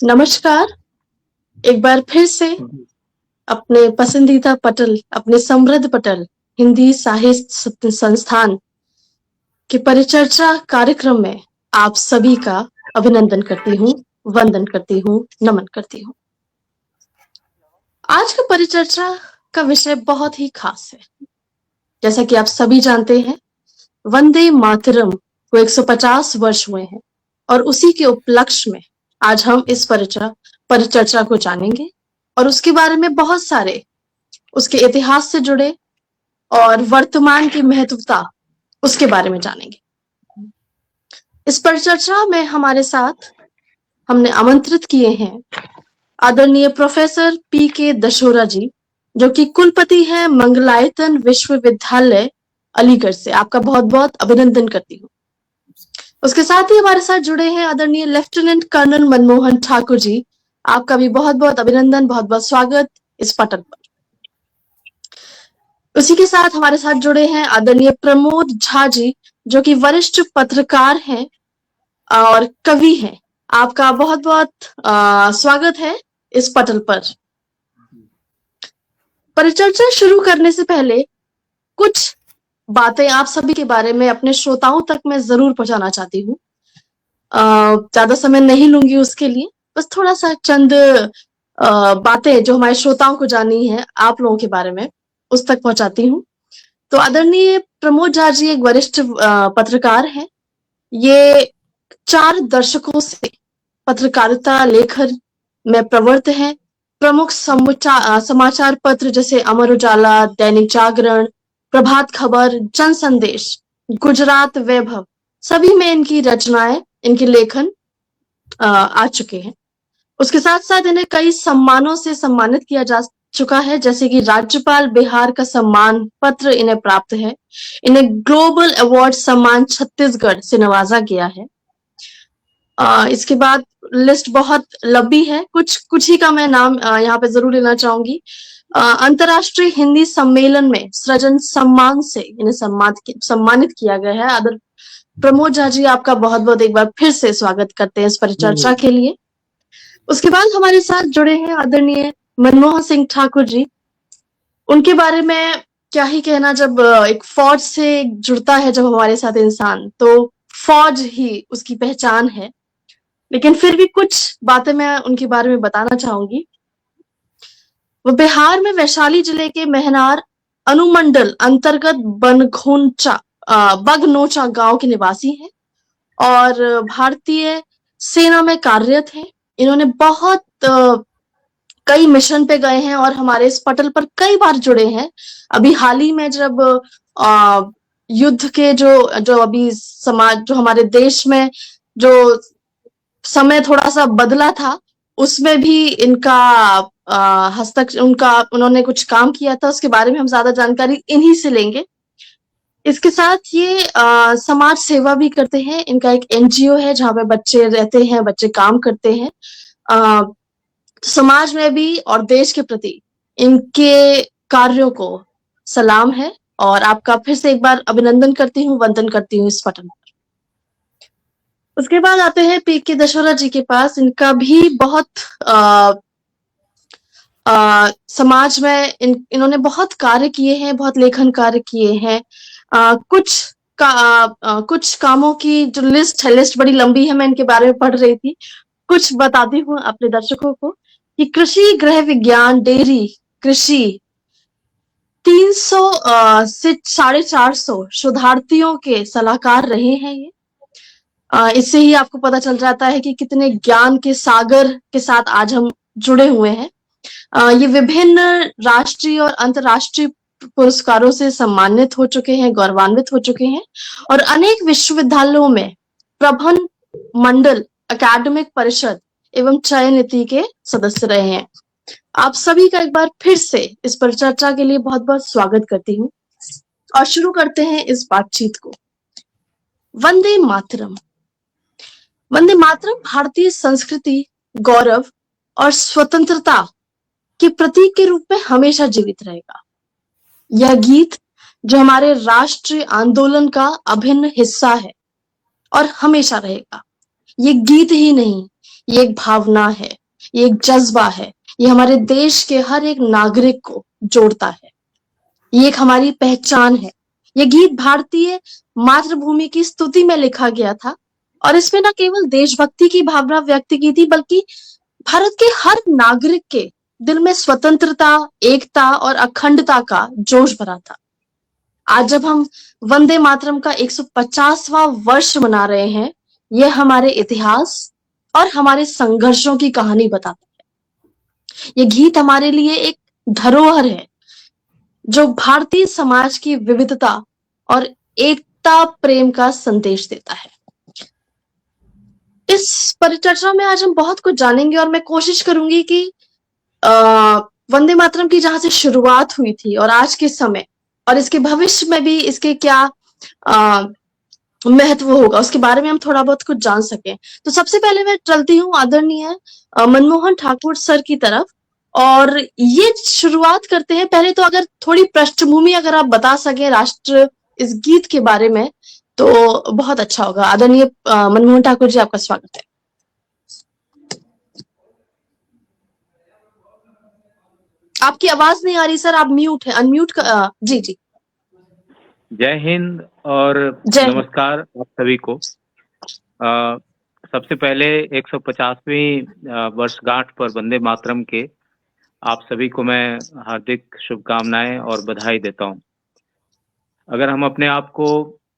नमस्कार। एक बार फिर से अपने पसंदीदा पटल, अपने समृद्ध पटल हिंदी साहित्य संस्थान के परिचर्चा कार्यक्रम में आप सभी का अभिनंदन करती हूँ, वंदन करती हूँ, नमन करती हूँ। आज का परिचर्चा का विषय बहुत ही खास है। जैसा कि आप सभी जानते हैं, वंदे मातरम को 150 वर्ष हुए हैं और उसी के उपलक्ष्य में आज हम इस परिचर्चा को जानेंगे और उसके बारे में बहुत सारे उसके इतिहास से जुड़े और वर्तमान की महत्वता उसके बारे में जानेंगे। इस परिचर्चा में हमारे साथ हमने आमंत्रित किए हैं आदरणीय प्रोफेसर पी.के. दशोरा जी, जो कि कुलपति हैं मंगलायतन विश्वविद्यालय अलीगढ़ से। आपका बहुत बहुत अभिनंदन करती हूँ। उसके साथ ही हमारे साथ जुड़े हैं आदरणीय लेफ्टिनेंट कर्नल मनमोहन ठाकुर जी। आपका भी बहुत बहुत अभिनंदन, बहुत बहुत स्वागत इस पटल पर। उसी के साथ हमारे साथ जुड़े हैं आदरणीय प्रमोद झा जी, जो कि वरिष्ठ पत्रकार हैं और कवि हैं। आपका बहुत बहुत स्वागत है इस पटल पर। परिचर्चा शुरू करने से पहले कुछ बातें आप सभी के बारे में अपने श्रोताओं तक मैं जरूर पहुंचाना चाहती हूँ। ज्यादा समय नहीं लूंगी उसके लिए, बस थोड़ा सा चंद बातें जो हमारे श्रोताओं को जाननी है आप लोगों के बारे में उस तक पहुंचाती हूँ। तो आदरणीय प्रमोद झा जी एक वरिष्ठ पत्रकार हैं। ये 4 दशकों से पत्रकारिता लेखन में प्रवृत्त हैं। प्रमुख समाचार पत्र जैसे अमर उजाला, दैनिक जागरण, प्रभात खबर, जन संदेश, गुजरात वैभव, सभी में इनकी रचनाएं, इनके लेखन आ चुके हैं। उसके साथ साथ इन्हें कई सम्मानों से सम्मानित किया जा चुका है, जैसे कि राज्यपाल बिहार का सम्मान पत्र इन्हें प्राप्त है। इन्हें ग्लोबल अवार्ड सम्मान छत्तीसगढ़ से नवाजा गया है। इसके बाद लिस्ट बहुत लंबी है, कुछ ही का मैं नाम यहाँ पे जरूर लेना चाहूंगी। अंतर्राष्ट्रीय हिंदी सम्मेलन में सृजन सम्मान से इन्हें सम्मानित किया गया है। आदर प्रमोद झा जी, आपका बहुत बहुत एक बार फिर से स्वागत करते हैं इस परिचर्चा के लिए। उसके बाद हमारे साथ जुड़े हैं आदरणीय मनमोहन सिंह ठाकुर जी। उनके बारे में क्या ही कहना, जब एक फौज से जुड़ता है जब हमारे साथ इंसान, तो फौज ही उसकी पहचान है। लेकिन फिर भी कुछ बातें मैं उनके बारे में बताना चाहूंगी। वो बिहार में वैशाली जिले के महनार अनुमंडल अंतर्गत बगनोचा गांव के निवासी हैं और भारतीय सेना में कार्यरत हैं। इन्होंने बहुत कई मिशन पे गए हैं और हमारे इस पटल पर कई बार जुड़े हैं। अभी हाल ही में जब युद्ध के जो अभी समाज, जो हमारे देश में जो समय थोड़ा सा बदला था, उसमें भी इनका उन्होंने कुछ काम किया था। उसके बारे में हम ज्यादा जानकारी इन्हीं से लेंगे। इसके साथ ये समाज सेवा भी करते हैं। इनका एक एनजीओ है जहाँ पे बच्चे रहते हैं, बच्चे काम करते हैं। समाज में भी और देश के प्रति इनके कार्यों को सलाम है और आपका फिर से एक बार अभिनंदन करती हूँ, वंदन करती हूँ इस पटल पर। उसके बाद आते हैं पी.के. दशोरा जी के पास। इनका भी बहुत समाज में इन्होंने बहुत कार्य किए हैं, बहुत लेखन कार्य किए हैं। कुछ कामों की जो लिस्ट बड़ी लंबी है, मैं इनके बारे में पढ़ रही थी। कुछ बताती हूँ अपने दर्शकों को कि कृषि, गृह विज्ञान, डेयरी कृषि 300 से 450 शोधार्थियों के सलाहकार रहे हैं ये। इससे ही आपको पता चल जाता है कि कितने ज्ञान के सागर के साथ आज हम जुड़े हुए हैं। ये विभिन्न राष्ट्रीय और अंतर्राष्ट्रीय पुरस्कारों से सम्मानित हो चुके हैं, गौरवान्वित हो चुके हैं और अनेक विश्वविद्यालयों में प्रबंध मंडल, अकादमिक परिषद एवं चयन नीति के सदस्य रहे हैं। आप सभी का एक बार फिर से इस परिचर्चा के लिए बहुत बहुत स्वागत करती हूँ और शुरू करते हैं इस बातचीत को। वंदे मातरम। वंदे मातरम भारतीय संस्कृति, गौरव और स्वतंत्रता के प्रतीक के रूप में हमेशा जीवित रहेगा। यह गीत जो हमारे राष्ट्रीय आंदोलन का अभिन्न हिस्सा है और हमेशा रहेगा। ये गीत ही नहीं, ये एक भावना है, ये एक जज्बा है, ये हमारे देश के हर एक नागरिक को जोड़ता है, ये एक हमारी पहचान है। ये गीत भारतीय मातृभूमि की स्तुति में लिखा गया था और इसमें न केवल देशभक्ति की भावना व्यक्त की थी, बल्कि भारत के हर नागरिक के दिल में स्वतंत्रता, एकता और अखंडता का जोश भरा था। आज जब हम वंदे मातरम का 150वां वर्ष मना रहे हैं, यह हमारे इतिहास और हमारे संघर्षों की कहानी बताता है। ये गीत हमारे लिए एक धरोहर है जो भारतीय समाज की विविधता और एकता प्रेम का संदेश देता है। इस परिचर्चा में आज हम बहुत कुछ जानेंगे और मैं कोशिश करूंगी कि वंदे मातरम की जहां से शुरुआत हुई थी और आज के समय और इसके भविष्य में भी इसके क्या महत्व होगा, उसके बारे में हम थोड़ा बहुत कुछ जान सकें। तो सबसे पहले मैं चलती हूँ आदरणीय मनमोहन ठाकुर सर की तरफ और ये शुरुआत करते हैं। पहले तो अगर थोड़ी पृष्ठभूमि अगर आप बता सके राष्ट्र इस गीत के बारे में तो बहुत अच्छा होगा। आदरणीय मनमोहन ठाकुर जी, आपका स्वागत है। आपकी आवाज नहीं आ रही सर, आप म्यूट है, अनम्यूट जी जी। जय हिंद और नमस्कार आप सभी को। सबसे पहले 150वीं वर्षगांठ पर वंदे मातरम के आप सभी को मैं हार्दिक शुभकामनाएं और बधाई देता हूं। अगर हम अपने आप को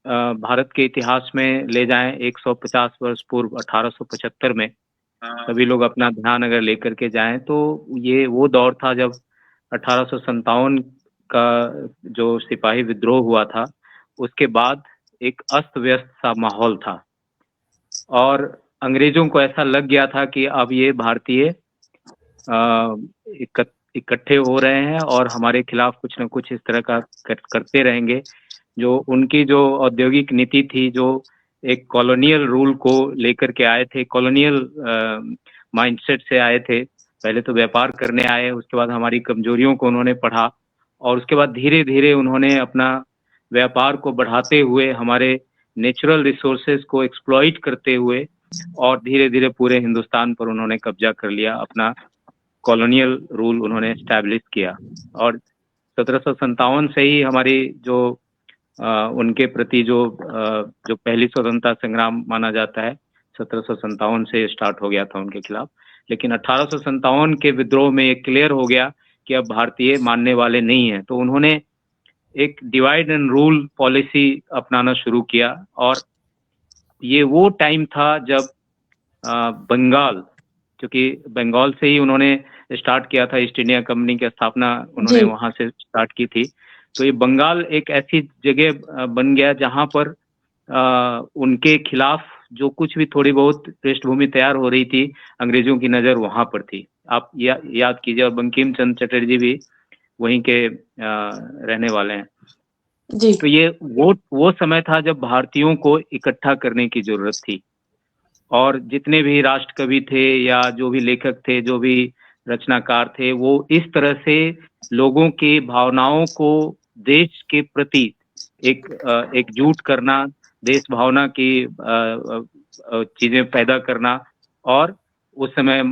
भारत के इतिहास में ले जाएं 150 वर्ष पूर्व 1875 में सभी लोग अपना ध्यान अगर लेकर के जाएं तो ये वो दौर था जब 1857 का जो सिपाही विद्रोह हुआ था उसके बाद एक अस्त व्यस्त सा माहौल था और अंग्रेजों को ऐसा लग गया था कि अब ये भारतीय इकट्ठे हो रहे हैं और हमारे खिलाफ कुछ न कुछ इस तरह का करते रहेंगे। जो उनकी जो औद्योगिक नीति थी, जो एक कॉलोनियल रूल को लेकर के आए थे, कॉलोनियल माइंडसेट से आए थे। पहले तो व्यापार करने आए, उसके बाद हमारी कमजोरियों को उन्होंने पढ़ा और उसके बाद धीरे धीरे उन्होंने अपना व्यापार को बढ़ाते हुए हमारे नेचुरल रिसोर्सेज को एक्सप्लॉइट करते हुए और धीरे धीरे पूरे हिंदुस्तान पर उन्होंने कब्जा कर लिया, अपना कॉलोनियल रूल उन्होंने एस्टैब्लिश किया। और 1757 से ही हमारी जो उनके प्रति जो पहली स्वतंत्रता संग्राम माना जाता है 1757 से स्टार्ट हो गया था उनके खिलाफ। लेकिन 1857 के विद्रोह में ये क्लियर हो गया कि अब भारतीय मानने वाले नहीं हैं, तो उन्होंने एक डिवाइड एंड रूल पॉलिसी अपनाना शुरू किया। और ये वो टाइम था जब बंगाल, क्योंकि बंगाल से ही उन्होंने स्टार्ट किया था, ईस्ट इंडिया कंपनी की स्थापना उन्होंने वहां से स्टार्ट की थी। तो ये बंगाल एक ऐसी जगह बन गया जहां पर उनके खिलाफ जो कुछ भी थोड़ी बहुत पृष्ठभूमि तैयार हो रही थी, अंग्रेजों की नजर वहां पर थी। आप याद कीजिए, और बंकिम चंद्र चटर्जी भी वहीं के रहने वाले हैं जी। तो ये वो समय था जब भारतीयों को इकट्ठा करने की जरूरत थी और जितने भी राष्ट्र कवि थे या जो भी लेखक थे, जो भी रचनाकार थे, वो इस तरह से लोगों की भावनाओं को देश के प्रति एकजुट करना, देश भावना की चीजें पैदा करना। और उस समय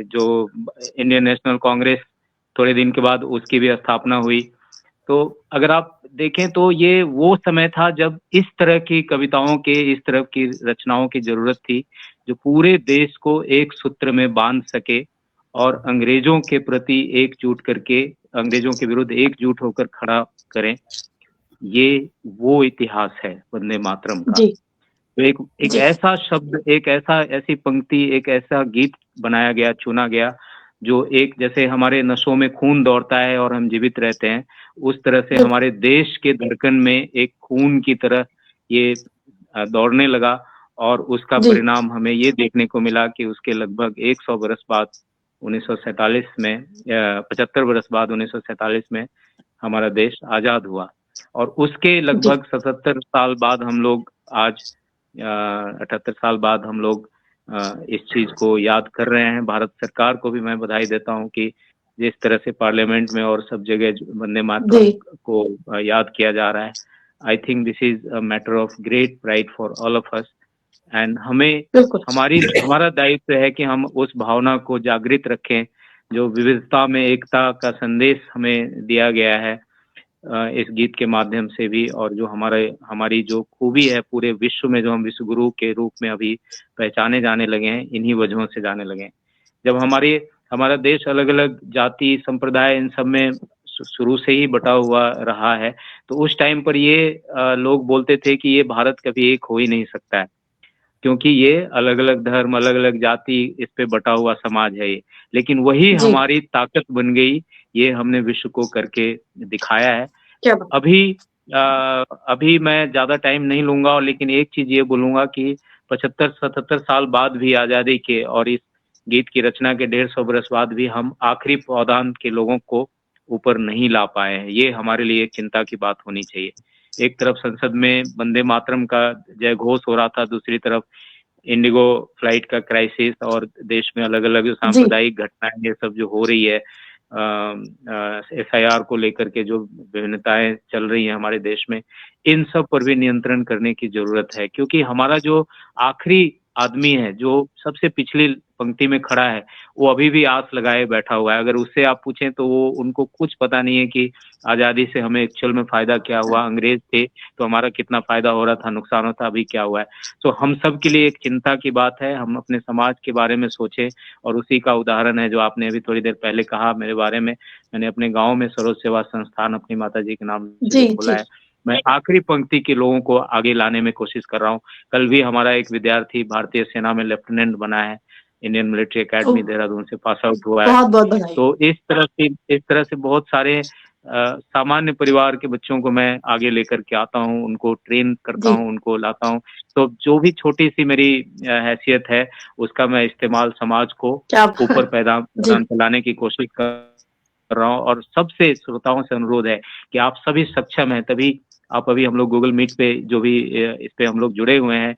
जो इंडियन नेशनल कांग्रेस, थोड़े दिन के बाद उसकी भी स्थापना हुई। तो अगर आप देखें तो ये वो समय था जब इस तरह की कविताओं के, इस तरह की रचनाओं की जरूरत थी जो पूरे देश को एक सूत्र में बांध सके और अंग्रेजों के प्रति एकजुट करके, अंग्रेजों के विरुद्ध एकजुट होकर खड़ा करें। ये वो इतिहास है वंदे मातरम का। तो एक ऐसा शब्द, एक ऐसी पंक्ति, एक ऐसा गीत बनाया गया, चुना गया जो एक जैसे हमारे नसों में खून दौड़ता है और हम जीवित रहते हैं, उस तरह से हमारे देश के धड़कन में एक खून की तरह ये दौड़ने लगा। और उसका परिणाम हमें ये देखने को मिला कि उसके लगभग 100 बरस बाद 1947 में, 75 बरस बाद 1947 में हमारा देश आजाद हुआ। और उसके लगभग 77 साल बाद हम लोग आज 78 साल बाद हम लोग इस चीज को याद कर रहे हैं। भारत सरकार को भी मैं बधाई देता हूं कि जिस तरह से पार्लियामेंट में और सब जगह वंदे मातरम को याद किया जा रहा है। I think this is a matter of great pride for all of us and हमें बिल्कुल। हमारा दायित्व है कि हम उस भावना को जागृत रखें जो विविधता में एकता का संदेश हमें दिया गया है इस गीत के माध्यम से भी, और जो हमारी जो खूबी है पूरे विश्व में, जो हम विश्व गुरु के रूप में अभी पहचाने जाने लगे हैं, इन्हीं वजहों से जाने लगे हैं। जब हमारा देश अलग अलग जाति संप्रदाय इन सब में शुरू से ही बटा हुआ रहा है, तो उस टाइम पर ये लोग बोलते थे कि ये भारत कभी एक हो ही नहीं सकता है, क्योंकि ये अलग अलग धर्म, अलग अलग जाति, इस पे बटा हुआ समाज है ये। लेकिन वही जी। हमारी ताकत बन गई, ये हमने विश्व को करके दिखाया है। क्या बात। अभी मैं ज्यादा टाइम नहीं लूंगा, लेकिन एक चीज ये बोलूंगा कि 75-77 साल बाद भी आजादी के और इस गीत की रचना के 150 बरस बाद भी हम आखिरी पावदान के लोगों को ऊपर नहीं ला पाए हैं। ये हमारे लिए एक चिंता की बात होनी चाहिए। एक तरफ संसद में वंदे मातरम का जय घोष हो रहा था, दूसरी तरफ इंडिगो फ्लाइट का क्राइसिस और देश में अलग अलग सांप्रदायिक घटनाएं ये सब जो हो रही है, SIR को लेकर के जो विभिन्नताएं चल रही हैं हमारे देश में, इन सब पर भी नियंत्रण करने की जरूरत है। क्योंकि हमारा जो आखिरी आदमी है, जो सबसे पिछली पंक्ति में खड़ा है, वो अभी भी आस लगाए बैठा हुआ है। अगर उससे आप पूछें तो वो उनको कुछ पता नहीं है कि आजादी से हमें एक्चुअल में फायदा क्या हुआ, अंग्रेज थे तो हमारा कितना फायदा हो रहा था, नुकसान होता, अभी क्या हुआ है। तो हम सब के लिए एक चिंता की बात है, हम अपने समाज के बारे में सोचें। और उसी का उदाहरण है जो आपने अभी थोड़ी देर पहले कहा मेरे बारे में। मैंने अपने गांव में सरोज सेवा संस्थान अपनी माताजी के नाम से जो खोला है, मैं आखिरी पंक्ति के लोगों को आगे लाने में कोशिश कर रहा हूँ। कल भी हमारा एक विद्यार्थी भारतीय सेना में लेफ्टिनेंट बना है, इंडियन मिलिट्री एकेडमी देहरादून से पास आउट हुआ है। बहुत बहुत बधाई। तो इस तरह से बहुत सारे सामान्य परिवार के बच्चों को मैं आगे लेकर के आता हूँ, उनको ट्रेन करता हूँ, उनको लाता हूँ। तो जो भी छोटी सी मेरी हैसियत है, उसका मैं इस्तेमाल समाज को ऊपर पैदान चलाने की कोशिश कर रहा हूँ। और सबसे श्रोताओं से अनुरोध है कि आप सभी सक्षम हैं, तभी आप अभी हम लोग गूगल मीट पे जो भी इस पे हम लोग जुड़े हुए हैं,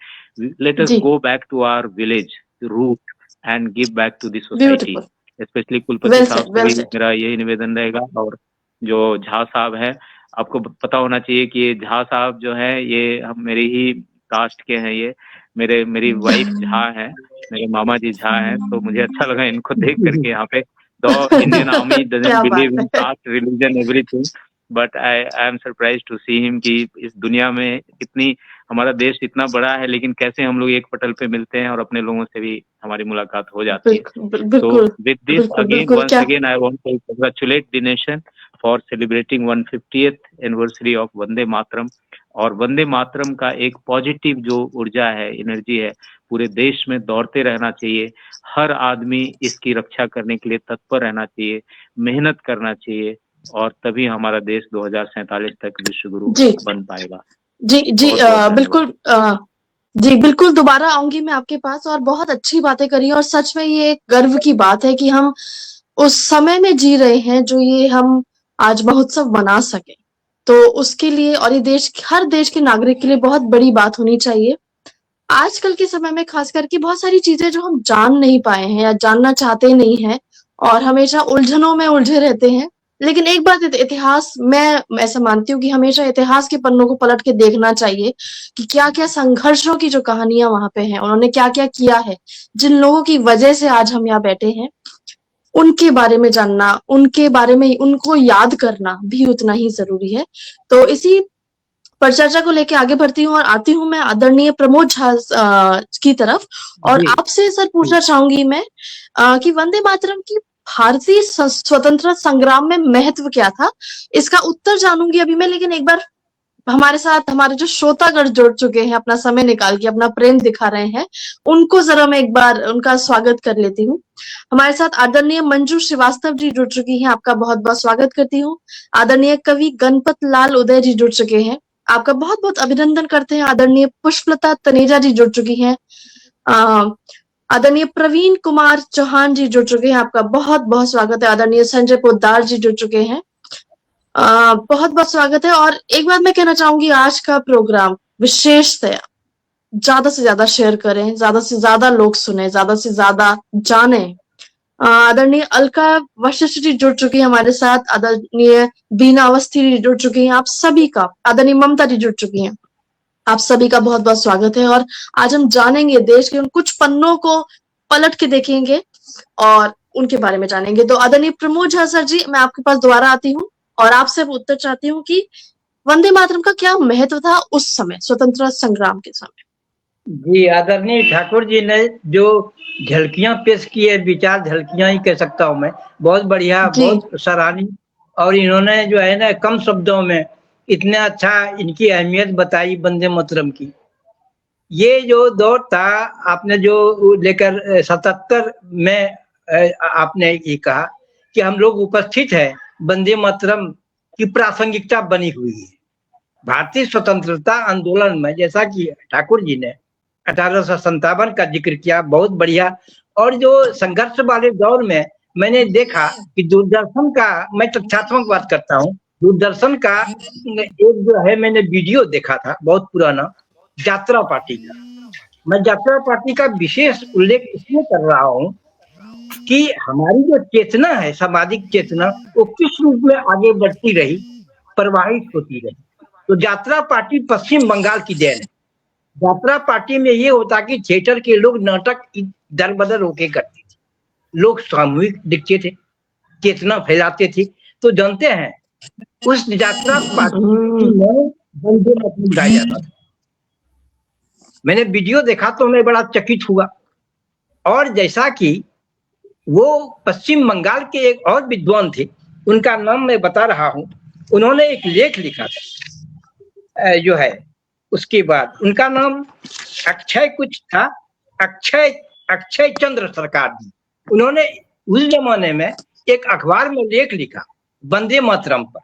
let us go back to our village root and give back to the society. Specially कुलपति साहब से भी मेरा यही निवेदन रहेगा। और जो झा साहब है, आपको पता होना चाहिए कि ये झा साहब जो है ये हम मेरी ही कास्ट के हैं। ये मेरी वाइफ झा है, मेरे मामा जी झा हैं। तो मुझे अच्छा लगा इनको देख करके यहाँ पे। The Indian Army doesn't believe in caste, religion, everything, but I am surprised to see him कि इस दुनिया में कितनी, हमारा देश इतना बड़ा है, लेकिन कैसे हम लोग एक पटल पे मिलते हैं और अपने लोगों से भी हमारी मुलाकात हो जाती है। So with this once again I want to congratulate the nation for celebrating 150th anniversary of Vande Mataram. और वंदे मातरम का एक पॉजिटिव जो ऊर्जा है, एनर्जी है, पूरे देश में दौड़ते रहना चाहिए। हर आदमी इसकी रक्षा करने के लिए तत्पर रहना चाहिए, मेहनत करना चाहिए, और तभी हमारा देश 2047 तक विश्व गुरु बन पाएगा। जी जी बिल्कुल जी बिल्कुल, दोबारा आऊंगी मैं आपके पास। और बहुत अच्छी बातें करी, और सच में ये एक गर्व की बात है कि हम उस समय में जी रहे हैं जो ये हम आज महोत्सव मना सके। तो उसके लिए, और ये हर देश के नागरिक के लिए बहुत बड़ी बात होनी चाहिए। आजकल के समय में खास करके बहुत सारी चीजें जो हम जान नहीं पाए हैं या जानना चाहते नहीं हैं, और हमेशा उलझनों में उलझे रहते हैं। लेकिन एक बात इतिहास, मैं ऐसा मानती हूँ कि हमेशा इतिहास के पन्नों को पलट के देखना चाहिए कि क्या क्या संघर्षों की जो कहानियां वहां पे हैं, उन्होंने क्या क्या किया है, जिन लोगों की वजह से आज हम यहाँ बैठे हैं, उनके बारे में जानना, उनके बारे में उनको याद करना भी उतना ही जरूरी है। तो इसी पर चर्चा को लेके आगे बढ़ती हूँ और आती हूँ मैं आदरणीय प्रमोद झा की तरफ। और आपसे सर पूछना चाहूंगी मैं कि वंदे मातरम की भारतीय स्वतंत्रता संग्राम में महत्व क्या था, इसका उत्तर जानूंगी अभी मैं। लेकिन एक बार हमारे साथ हमारे जो श्रोतागण जुड़ चुके हैं, अपना समय निकाल के अपना प्रेम दिखा रहे हैं, उनको जरा मैं एक बार उनका स्वागत कर लेती हूँ। हमारे साथ आदरणीय मंजू श्रीवास्तव जी जुड़ चुकी हैं, आपका बहुत बहुत स्वागत करती हूँ। आदरणीय कवि गणपत लाल उदय जी जुड़ चुके हैं, आपका बहुत बहुत अभिनंदन करते हैं। आदरणीय पुष्पलता तनेजा जी जुड़ चुकी हैं। आदरणीय प्रवीण कुमार चौहान जी जुड़ चुके हैं, आपका बहुत बहुत स्वागत है। आदरणीय संजय पोद्दार जी जुड़ चुके हैं, बहुत बहुत स्वागत है। और एक बात मैं कहना चाहूंगी, आज का प्रोग्राम विशेषतया ज्यादा से ज्यादा शेयर करें, ज्यादा से ज्यादा लोग सुने, ज्यादा से ज्यादा जाने। आदरणीय अलका वशिष्ठ जी जुड़ चुकी है हमारे साथ, आदरणीय बीना अवस्थी जी जुड़ चुकी हैं, आप सभी का। आदरणीय ममता जी जुड़ चुकी हैं। आप सभी का बहुत बहुत स्वागत है और आज हम जानेंगे देश के उन कुछ पन्नों को पलट के देखेंगे और उनके बारे में जानेंगे। तो आदरणीय प्रमोद झा सर जी, मैं आपके पास दोबारा आती हूँ और आपसे उत्तर चाहती हूँ कि वंदे मातरम का क्या महत्व था उस समय, स्वतंत्रता संग्राम के समय। जी, आदरणीय ठाकुर जी ने जो झलकियां पेश की है, विचार झलकियां ही कह सकता हूं मैं, बहुत बढ़िया, जी। बहुत सराहनीय। और इन्होंने जो है ना कम शब्दों में इतने अच्छा इनकी अहमियत बताई वंदे मातरम की। ये जो दौर था, आपने जो लेकर 77 में आपने ये कहा कि हम लोग उपस्थित हैं, वंदे मातरम की प्रासंगिकता बनी हुई है भारतीय स्वतंत्रता आंदोलन में। जैसा कि ठाकुर जी ने 1857 का जिक्र किया, बहुत बढ़िया। और जो संघर्ष वाले दौर में मैंने देखा कि दूरदर्शन का, मैं तथ्यात्मक बात करता हूँ, दूरदर्शन का एक जो है मैंने वीडियो देखा था बहुत पुराना, यात्रा पार्टी का। मैं यात्रा पार्टी का विशेष उल्लेख इसलिए कर रहा हूँ कि हमारी जो चेतना है, सामाजिक चेतना, वो किस रूप में आगे बढ़ती रही, प्रवाहित होती रही। तो यात्रा पार्टी पश्चिम बंगाल की देन है। यात्रा पार्टी में ये होता कि थिएटर के लोग नाटक दर बदर होके करते थे, लोग सामूहिक दिखते थे, चेतना फैलाते थे। तो जानते हैं उस यात्रा पार्टी में वंदे मातरम गाया जाता था। मैंने वीडियो देखा तो मैं बड़ा चकित हुआ। और जैसा कि वो पश्चिम बंगाल के एक और विद्वान थे, उनका नाम मैं बता रहा हूँ, उन्होंने एक लेख लिखा था जो है, उसके बाद उनका नाम अक्षय कुछ था, अक्षय अक्षय चंद्र सरकार जी। उन्होंने उस जमाने में एक अखबार में लेख लिखा वंदे मातरम पर।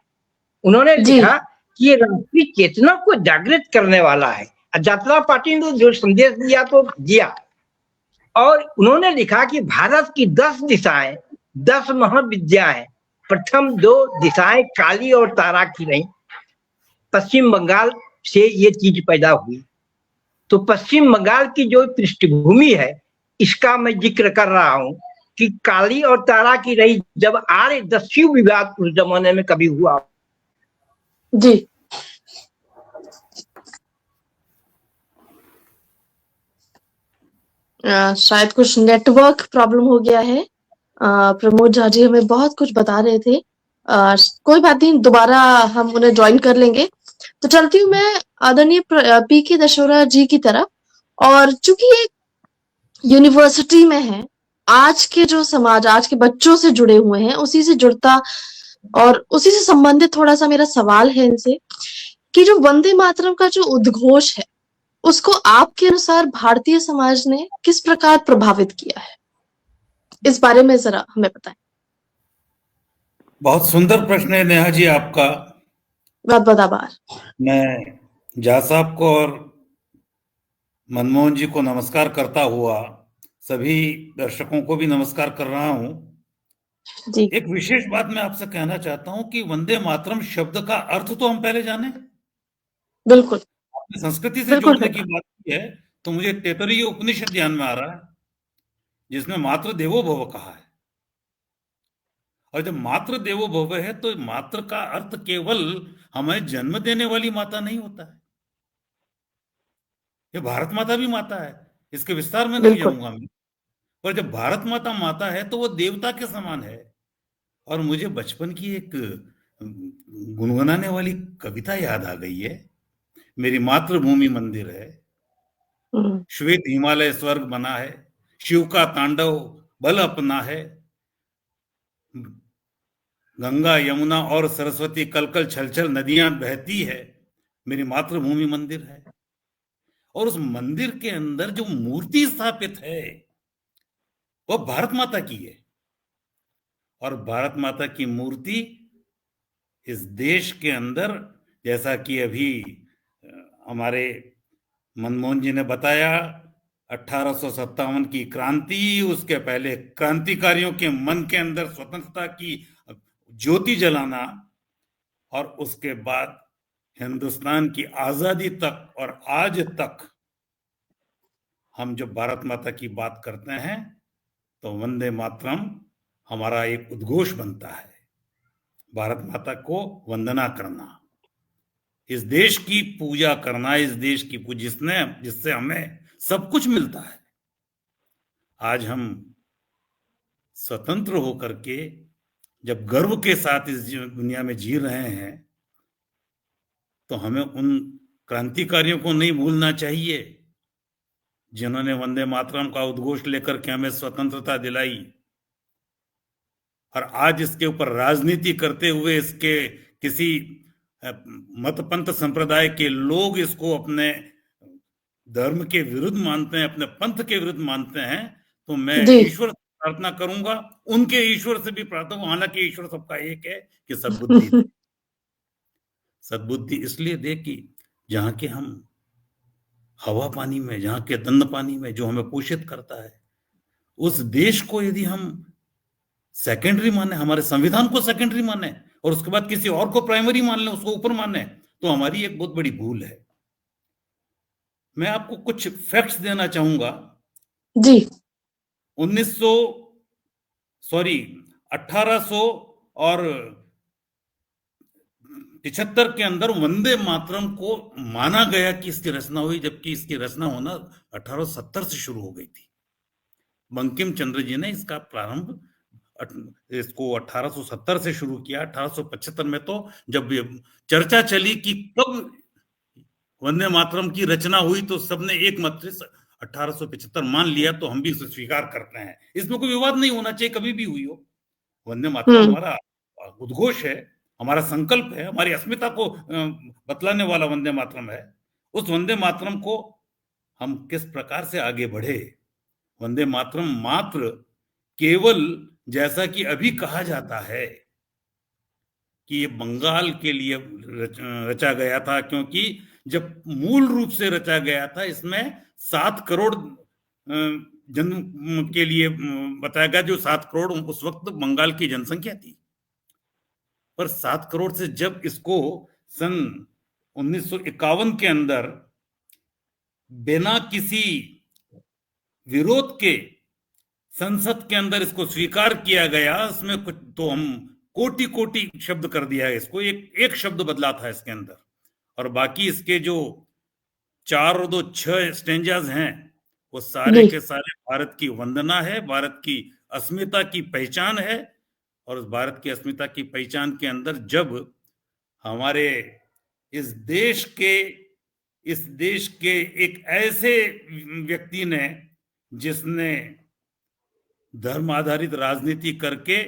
उन्होंने लिखा कि ये राष्ट्रीय चेतना को जागृत करने वाला है। यात्रा पार्टी ने जो संदेश दिया तो दिया। और उन्होंने लिखा कि भारत की 10 दिशाएं, 10 महाविद्याएं, प्रथम 2 दिशाएं काली और तारा की रही। पश्चिम बंगाल से ये चीज पैदा हुई। तो पश्चिम बंगाल की जो पृष्ठभूमि है, इसका मैं जिक्र कर रहा हूं कि काली और तारा की रही। जब आर्य दस्यु विवाद उस जमाने में कभी हुआ जी, शायद कुछ नेटवर्क प्रॉब्लम हो गया है। प्रमोद झा जी हमें बहुत कुछ बता रहे थे। कोई बात नहीं, दोबारा हम उन्हें ज्वाइन कर लेंगे। तो चलती हूँ मैं आदरणीय पी के दशोरा जी की तरफ। और चूंकि ये यूनिवर्सिटी में है, आज के जो समाज, आज के बच्चों से जुड़े हुए हैं, उसी से जुड़ता और उसी से संबंधित थोड़ा सा मेरा सवाल है इनसे कि जो वंदे मातरम का जो उद्घोष है, उसको आपके अनुसार भारतीय समाज ने किस प्रकार प्रभावित किया है, इस बारे में जरा हमें बताएं। बहुत सुंदर प्रश्न है नेहा जी आपका। बहुत बहुत आभार। मैं झा साहब को और मनमोहन जी को नमस्कार करता हुआ सभी दर्शकों को भी नमस्कार कर रहा हूं। जी, एक विशेष बात मैं आपसे कहना चाहता हूं कि वंदे मातरम शब्द का अर्थ तो हम पहले जाने। बिल्कुल आपने संस्कृति से बिल्कुल जोड़ने की बिल्कुल। बात की है तो मुझे तैत्तिरीय उपनिषद ध्यान में आ रहा है, जिसमें मातृ देवो भव कहा है। और जब मातृ देवो भव है तो मातृ का अर्थ केवल हमें जन्म देने वाली माता नहीं होता है। ये भारत माता भी माता है, इसके विस्तार में नहीं बिल्कुल जाऊंगा मैं। और जब भारत माता माता है तो वो देवता के समान है। और मुझे बचपन की एक गुनगुनाने वाली कविता याद आ गई है। मेरी मातृभूमि मंदिर है, श्वेत हिमालय स्वर्ग बना है, शिव का तांडव बल अपना है, गंगा यमुना और सरस्वती कलकल छलछल नदियां बहती है, मेरी मातृभूमि मंदिर है। और उस मंदिर के अंदर जो मूर्ति स्थापित है वो भारत माता की है। और भारत माता की मूर्ति इस देश के अंदर, जैसा कि अभी हमारे मनमोहन जी ने बताया, 1857 की क्रांति, उसके पहले क्रांतिकारियों के मन के अंदर स्वतंत्रता की ज्योति जलाना, और उसके बाद हिंदुस्तान की आजादी तक और आज तक हम जब भारत माता की बात करते हैं तो वंदे मातरम हमारा एक उद्घोष बनता है, भारत माता को वंदना करना। इस देश की पूजा करना, इस देश की जिससे हमें सब कुछ मिलता है। आज हम स्वतंत्र होकर के जब गर्व के साथ इस दुनिया में जी रहे हैं, तो हमें उन क्रांतिकारियों को नहीं भूलना चाहिए जिन्होंने वंदे मातरम का उद्घोष लेकर के हमें स्वतंत्रता दिलाई। और आज इसके ऊपर राजनीति करते हुए इसके किसी मत पंथ संप्रदाय के लोग इसको अपने धर्म के विरुद्ध मानते हैं, अपने पंथ के विरुद्ध मानते हैं, तो मैं जी ईश्वर से प्रार्थना करूंगा, उनके ईश्वर से भी प्रार्थना करूंगा, हालांकि ईश्वर सबका एक है, कि सद्बुद्धि दे। सद्बुद्धि इसलिए दे कि जहां के हम हवा पानी में, जहां के तन्न पानी में जो हमें पोषित करता है, उस देश को यदि हम सेकेंडरी माने, हमारे संविधान को सेकेंडरी माने और उसके बाद किसी और को प्राइमरी मान लें, उसको ऊपर माने, तो हमारी एक बहुत बड़ी भूल है। मैं आपको कुछ फैक्ट्स देना चाहूंगा। जी 1800 और 75 के अंदर वंदे मातरम को माना गया कि इसकी रचना हुई, जबकि इसकी रचना होना 1870 से शुरू हो गई थी। बंकिम चंद्र जी ने इसका प्रारंभ इसको 1870 से शुरू किया। 1875 में तो जब ये चर्चा चली कि कब वंदे मातरम की रचना हुई, तो सबने एक मत से 1875 मान लिया, तो हम भी इसे स्वीकार करते हैं। इसमें कोई विवाद नहीं होना चाहिए, कभी भी हुई हो। वंदे मातरम हमारा उद्घोष है, हमारा संकल्प है, हमारी अस्मिता को बतलाने वाला वंदे मातरम है। उस वंदे मातरम को हम किस प्रकार से आगे बढ़े। वंदे मातरम मात्र केवल, जैसा कि अभी कहा जाता है कि ये बंगाल के लिए रचा गया था, क्योंकि जब मूल रूप से रचा गया था इसमें 7 करोड़ जन्म के लिए बताया गया, जो 7 करोड़ उस वक्त बंगाल की जनसंख्या थी। पर 7 करोड़ से जब इसको सन 1951 के अंदर बिना किसी विरोध के संसद के अंदर इसको स्वीकार किया गया, इसमें कुछ तो हम कोटि कोटि शब्द कर दिया है इसको, एक शब्द बदला था इसके अंदर, और बाकी इसके जो 4 और 2 6 स्टेंजाज हैं, वो सारे के सारे भारत की वंदना है, भारत की अस्मिता की पहचान है। और उस भारत की अस्मिता की पहचान के अंदर जब हमारे इस देश के एक ऐसे व्यक्ति ने, जिसने धर्म आधारित राजनीति करके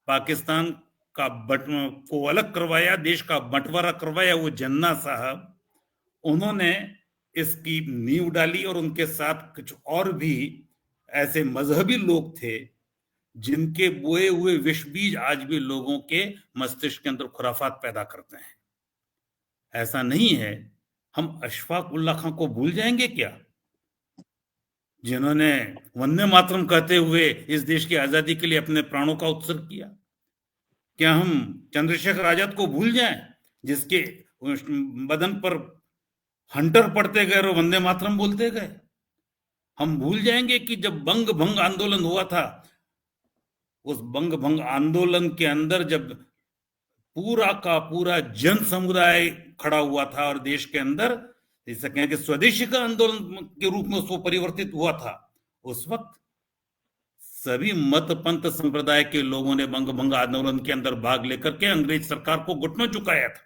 पाकिस्तान को अलग करवाया, देश का बंटवारा करवाया, वो जिन्ना साहब, उन्होंने इसकी नींव डाली। और उनके साथ कुछ और भी ऐसे मजहबी लोग थे जिनके बोए हुए विष बीज आज भी लोगों के मस्तिष्क के अंदर खुराफात पैदा करते हैं। ऐसा नहीं है, हम अशफाक उल्लाह खां को भूल जाएंगे क्या, जिन्होंने वंदे मातरम कहते हुए इस देश की आजादी के लिए अपने प्राणों का उत्सर्ग किया? क्या हम चंद्रशेखर आजाद को भूल जाएं, जिसके बदन पर हंटर पड़ते गए और वंदे मातरम बोलते गए? हम भूल जाएंगे कि जब बंग भंग आंदोलन हुआ था, उस बंग भंग आंदोलन के अंदर जब पूरा का पूरा जन समुदाय खड़ा हुआ था और देश के अंदर, जैसे कहें कि स्वदेशी का आंदोलन के रूप में उसको परिवर्तित हुआ था, उस वक्त सभी मत पंथ संप्रदाय के लोगों ने बंग भंग आंदोलन के अंदर भाग लेकर के अंग्रेज सरकार को घुटनों चुकाया था।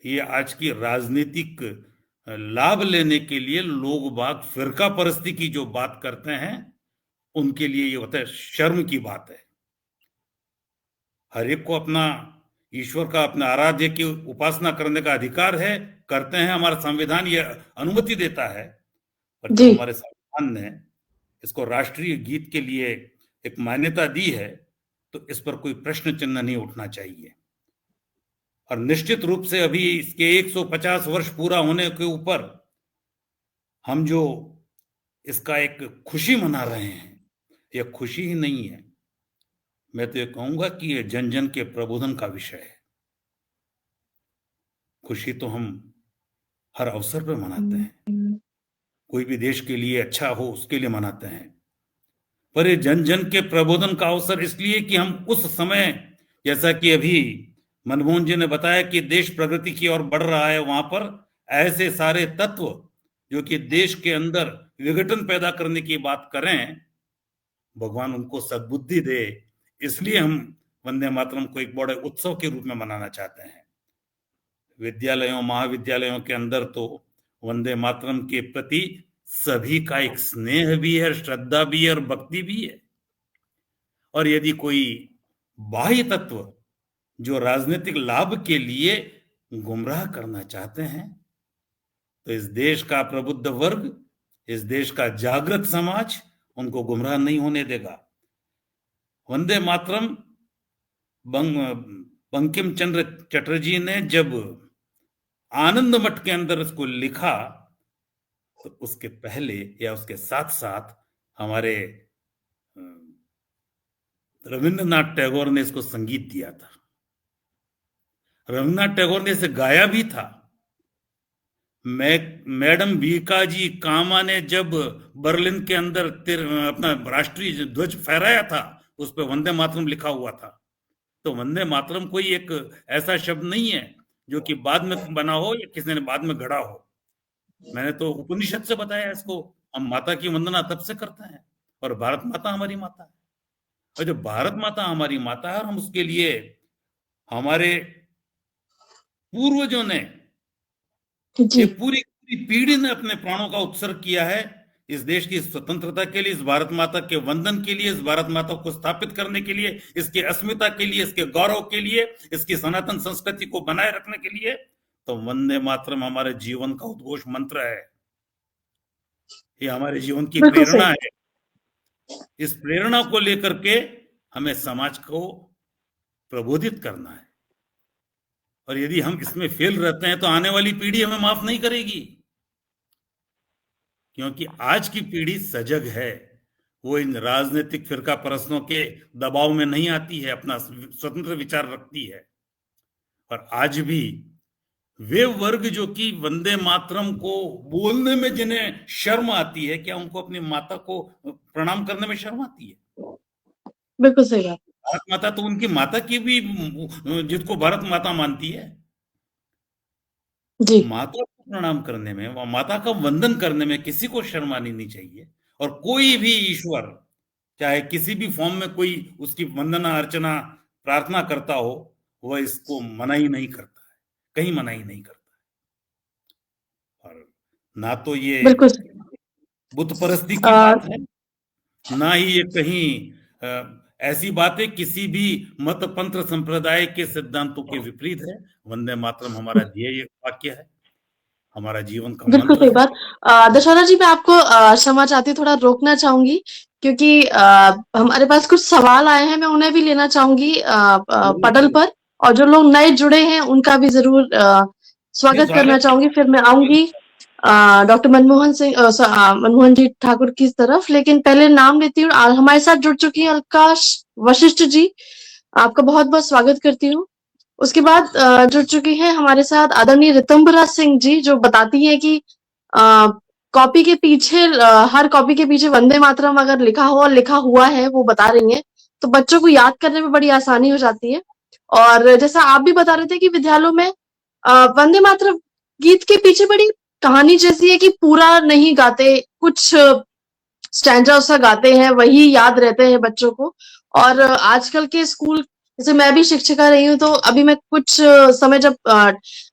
ये आज की राजनीतिक लाभ लेने के लिए लोग बाग फिरका परस्ती की जो बात करते हैं, उनके लिए ये होता है शर्म की बात है। हर एक को अपना ईश्वर का, अपने आराध्य की उपासना करने का अधिकार है, करते हैं, हमारा संविधान ये अनुमति देता है। पर जब हमारे संविधान ने इसको राष्ट्रीय गीत के लिए एक मान्यता दी है, तो इस पर कोई प्रश्न चिन्ह नहीं उठना चाहिए। और निश्चित रूप से अभी इसके 150 वर्ष पूरा होने के ऊपर हम जो इसका एक खुशी मना रहे हैं, यह खुशी ही नहीं है, मैं तो ये कहूंगा कि ये जन जन के प्रबोधन का विषय है। खुशी तो हम हर अवसर पर मनाते हैं, कोई भी देश के लिए अच्छा हो उसके लिए मनाते हैं, पर ये जन जन के प्रबोधन का अवसर इसलिए कि हम उस समय, जैसा कि अभी मनमोहन जी ने बताया कि देश प्रगति की ओर बढ़ रहा है, वहां पर ऐसे सारे तत्व जो कि देश के अंदर विघटन पैदा करने की बात करें, भगवान उनको सद्बुद्धि दे। इसलिए हम वंदे मातरम को एक बड़े उत्सव के रूप में मनाना चाहते हैं। विद्यालयों महाविद्यालयों के अंदर तो वंदे मातरम के प्रति सभी का एक स्नेह भी है, श्रद्धा भी है और भक्ति भी है। और यदि कोई बाह्य तत्व जो राजनीतिक लाभ के लिए गुमराह करना चाहते हैं, तो इस देश का प्रबुद्ध वर्ग, इस देश का जागृत समाज उनको गुमराह नहीं होने देगा। वंदे मातरम बंकिम चंद्र चटर्जी ने जब आनंद मठ के अंदर इसको लिखा, तो उसके पहले या उसके साथ साथ हमारे रविंद्रनाथ टैगोर ने इसको संगीत दिया था। रविंद्रनाथ टैगोर ने इसे गाया भी था। मैडम भीकाजी कामा ने जब बर्लिन के अंदर अपना राष्ट्रीय ध्वज फहराया था, उस पर वंदे मातरम लिखा हुआ था। तो वंदे मातरम कोई एक ऐसा शब्द नहीं है जो कि बाद में बना हो या किसी ने बाद में गढ़ा हो। मैंने तो उपनिषद से बताया इसको। हम माता की वंदना तब से करते हैं, और भारत माता हमारी माता है। और जब भारत माता हमारी माता है और हम उसके लिए, हमारे पूर्वजों ने, ये पूरी पीढ़ी ने अपने प्राणों का उत्सर्ग किया है इस देश की स्वतंत्रता के लिए, इस भारत माता के वंदन के लिए, इस भारत माता को स्थापित करने के लिए, इसकी अस्मिता के लिए, इसके गौरव के लिए, इसकी सनातन संस्कृति को बनाए रखने के लिए। तो वंदे मातरम हमारे जीवन का उद्घोष मंत्र है, ये हमारे जीवन की प्रेरणा है। इस प्रेरणा को लेकर के हमें समाज को प्रबोधित करना है। और यदि हम इसमें फेल रहते हैं तो आने वाली पीढ़ी हमें माफ नहीं करेगी, क्योंकि आज की पीढ़ी सजग है। वो इन राजनीतिक फिरका परस्तों के दबाव में नहीं आती है, अपना स्वतंत्र विचार रखती है। और आज भी वे वर्ग जो कि वंदे मातरम को बोलने में जिन्हें शर्म आती है, क्या उनको अपनी माता को प्रणाम करने में शर्म आती है? बिल्कुल सही बात। भारत माता तो उनकी माता की भी, जिसको भारत माता मानती है, जी। माता को प्रणाम करने में, माता का वंदन करने में किसी को शर्म आनी नहीं चाहिए। और कोई भी ईश्वर, चाहे किसी भी फॉर्म में कोई उसकी वंदना अर्चना प्रार्थना करता हो, वह इसको मनाही नहीं करता है, कहीं मनाही नहीं करता है। और ना तो ये बुत परस्ती की बात है, ना ही ये कहीं ऐसी बातें किसी भी मत पंत्र संप्रदाय के सिद्धांतों के विपरीत है। वंदे मातरम हमारा ध्येय वाक्य है, हमारा जीवन का बिल्कुल सही बात। दशहरा जी, मैं आपको क्षमा चाहती हूँ, थोड़ा रोकना चाहूंगी, क्योंकि हमारे पास कुछ सवाल आए हैं, मैं उन्हें भी लेना चाहूंगी पटल पर, और जो लोग नए जुड़े हैं उनका भी जरूर स्वागत करना चाहूंगी। फिर मैं आऊंगी डॉक्टर मनमोहन जी ठाकुर की तरफ, लेकिन पहले नाम लेती हूँ। हमारे साथ जुड़ चुकी है अल्काश वशिष्ठ जी, आपका बहुत बहुत स्वागत करती हूँ। उसके बाद जुड़ चुकी है हमारे साथ आदरणीय रितंबरा सिंह जी, जो बताती है कि कॉपी के पीछे, हर कॉपी के पीछे वंदे मातरम अगर लिखा हुआ है, वो बता रही है, तो बच्चों को याद करने में बड़ी आसानी हो जाती है। और जैसा आप भी बता रहे थे कि विद्यालयों में वंदे मातरम गीत के पीछे बड़ी कहानी जैसी है कि पूरा नहीं गाते, कुछ स्टैंजा सा गाते हैं, वही याद रहते हैं बच्चों को। और आजकल के स्कूल, जैसे मैं भी शिक्षिका रही हूँ, तो अभी मैं कुछ समय जब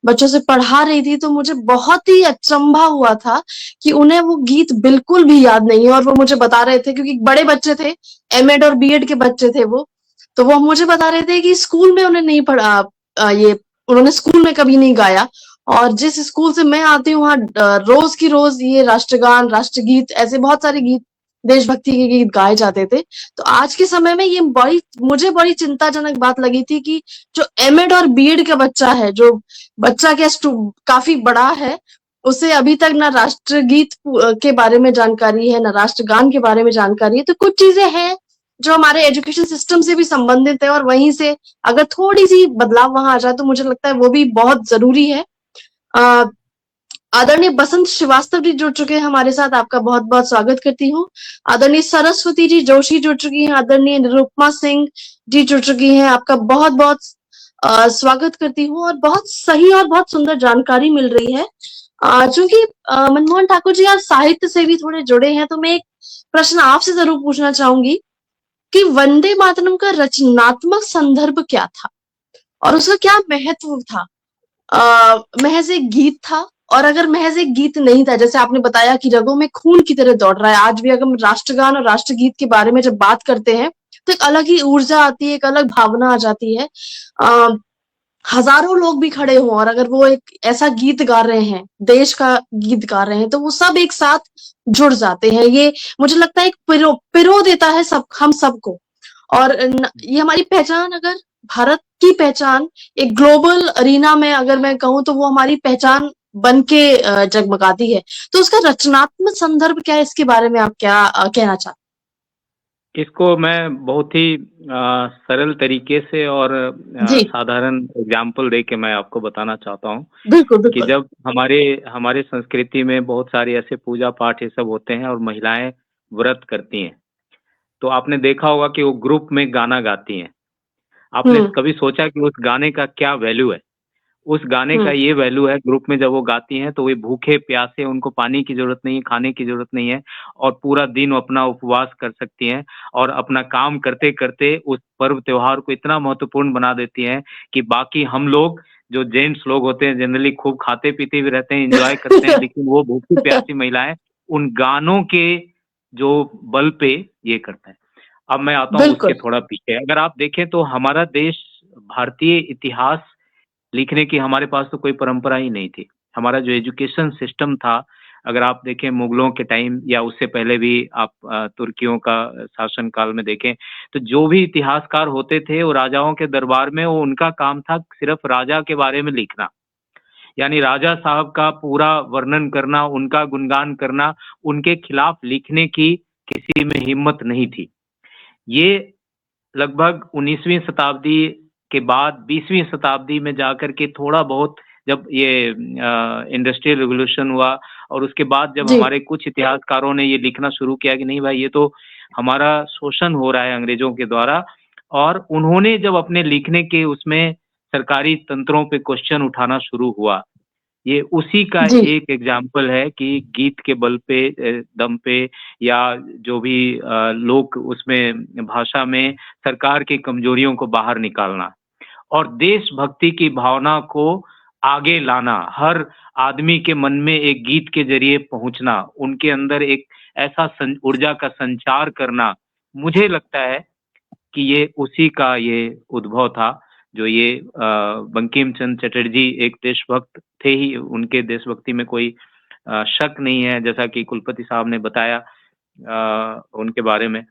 बच्चों से पढ़ा रही थी, तो मुझे बहुत ही अचंभा हुआ था कि उन्हें वो गीत बिल्कुल भी याद नहीं है। और वो मुझे बता रहे थे, क्योंकि बड़े बच्चे थे, एमएड और बीएड के बच्चे थे वो, तो वो मुझे बता रहे थे कि स्कूल में उन्हें नहीं पढ़ा, ये उन्होंने स्कूल में कभी नहीं गाया। और जिस स्कूल से मैं आती हूँ, वहाँ रोज की रोज ये राष्ट्रगान, राष्ट्रगीत, ऐसे बहुत सारे गीत, देशभक्ति के गीत गाए जाते थे। तो आज के समय में ये मुझे बड़ी चिंताजनक बात लगी थी कि जो एमएड और बीएड का बच्चा है, जो बच्चा काफी बड़ा है, उसे अभी तक ना राष्ट्रगीत के बारे में जानकारी है, ना राष्ट्रगान के बारे में जानकारी है। तो कुछ चीजें हैं जो हमारे एजुकेशन सिस्टम से भी संबंधित है, और वहीं से अगर थोड़ी सी बदलाव वहां आ जाए तो मुझे लगता है वो भी बहुत जरूरी है। आदरणीय बसंत श्रीवास्तव जी जुड़ चुके हैं हमारे साथ, आपका बहुत बहुत स्वागत करती हूँ। आदरणीय सरस्वती जी जोशी जुड़ चुकी हैं, आदरणीय निरुपमा सिंह जी जुड़ चुकी हैं, आपका बहुत बहुत स्वागत करती हूँ और बहुत सही और बहुत सुंदर जानकारी मिल रही है। चूंकि मनमोहन ठाकुर जी आप साहित्य से भी थोड़े जुड़े हैं, तो मैं एक प्रश्न आपसे जरूर पूछना चाहूंगी कि वंदे मातरम का रचनात्मक संदर्भ क्या था और उसका क्या महत्व था? महज एक गीत था, और अगर महज एक गीत नहीं था, जैसे आपने बताया कि रगों में खून की तरह दौड़ रहा है, आज भी अगर हम राष्ट्रगान और राष्ट्रगीत के बारे में जब बात करते हैं तो एक अलग ही ऊर्जा आती है, एक अलग भावना आ जाती है। हजारों लोग भी खड़े हों और अगर वो एक ऐसा गीत गा रहे हैं, देश का गीत गा रहे हैं, तो वो सब एक साथ जुड़ जाते हैं। ये मुझे लगता है एक पिरो देता है सब, हम सबको। और ये हमारी पहचान, अगर भारत की पहचान एक ग्लोबल अरीना में अगर मैं कहूँ, तो वो हमारी पहचान बन के जगमगाती है। तो उसका रचनात्मक संदर्भ क्या है, इसके बारे में आप क्या कहना चाहते इसको मैं बहुत ही सरल तरीके से और हैं? जी, साधारण एग्जाम्पल दे के मैं आपको बताना चाहता हूँ बिल्कुल कि बिल्कुल। जब हमारे हमारे संस्कृति में बहुत सारे ऐसे पूजा पाठ ये सब होते हैं और महिलाएं व्रत करती हैं, तो आपने देखा होगा कि वो ग्रुप में गाना गाती हैं। आपने हम्म कभी सोचा कि उस गाने का क्या वैल्यू है? उस गाने का हम्म ये वैल्यू है, ग्रुप में जब वो गाती हैं तो वे भूखे प्यासे, उनको पानी की जरूरत नहीं है, खाने की जरूरत नहीं है, और पूरा दिन वो अपना उपवास कर सकती हैं और अपना काम करते करते उस पर्व त्योहार को इतना महत्वपूर्ण बना देती हैं कि बाकी हम लोग जो जेंट्स लोग होते हैं जनरली खूब खाते पीते भी रहते हैं, एंजॉय करते हैं, लेकिन वो भूखी प्यासी महिलाएं उन गानों के जो बल पे ये करते हैं। अब मैं आता हूँ उसके बिल्कुल थोड़ा पीछे। अगर आप देखें तो हमारा देश, भारतीय इतिहास लिखने की हमारे पास तो कोई परंपरा ही नहीं थी। हमारा जो एजुकेशन सिस्टम था, अगर आप देखें मुगलों के टाइम या उससे पहले भी आप तुर्कियों का शासन काल में देखें, तो जो भी इतिहासकार होते थे वो राजाओं के दरबार में, वो उनका काम था सिर्फ राजा के बारे में लिखना, यानी राजा साहब का पूरा वर्णन करना, उनका गुणगान करना, उनके खिलाफ लिखने की किसी में हिम्मत नहीं थी। ये लगभग 19वीं शताब्दी के बाद 20वीं शताब्दी में जाकर के थोड़ा बहुत, जब ये इंडस्ट्रियल रिवॉल्यूशन हुआ और उसके बाद जब जी। हमारे कुछ इतिहासकारों ने ये लिखना शुरू किया कि नहीं भाई, ये तो हमारा शोषण हो रहा है अंग्रेजों के द्वारा, और उन्होंने जब अपने लिखने के उसमें सरकारी तंत्रों पे क्वेश्चन उठाना शुरू हुआ, ये उसी का जी एक एग्जाम्पल है कि गीत के बल पे, दम पे, या जो भी लोक उसमें भाषा में सरकार की कमजोरियों को बाहर निकालना और देशभक्ति की भावना को आगे लाना, हर आदमी के मन में एक गीत के जरिए पहुंचना, उनके अंदर एक ऐसा ऊर्जा का संचार करना, मुझे लगता है कि ये उसी का ये उद्भव था। जो ये बंकिम चंद्र चटर्जी एक देशभक्त थे ही, उनके देशभक्ति में कोई शक नहीं है, जैसा कि कुलपति साहब ने बताया उनके बारे में।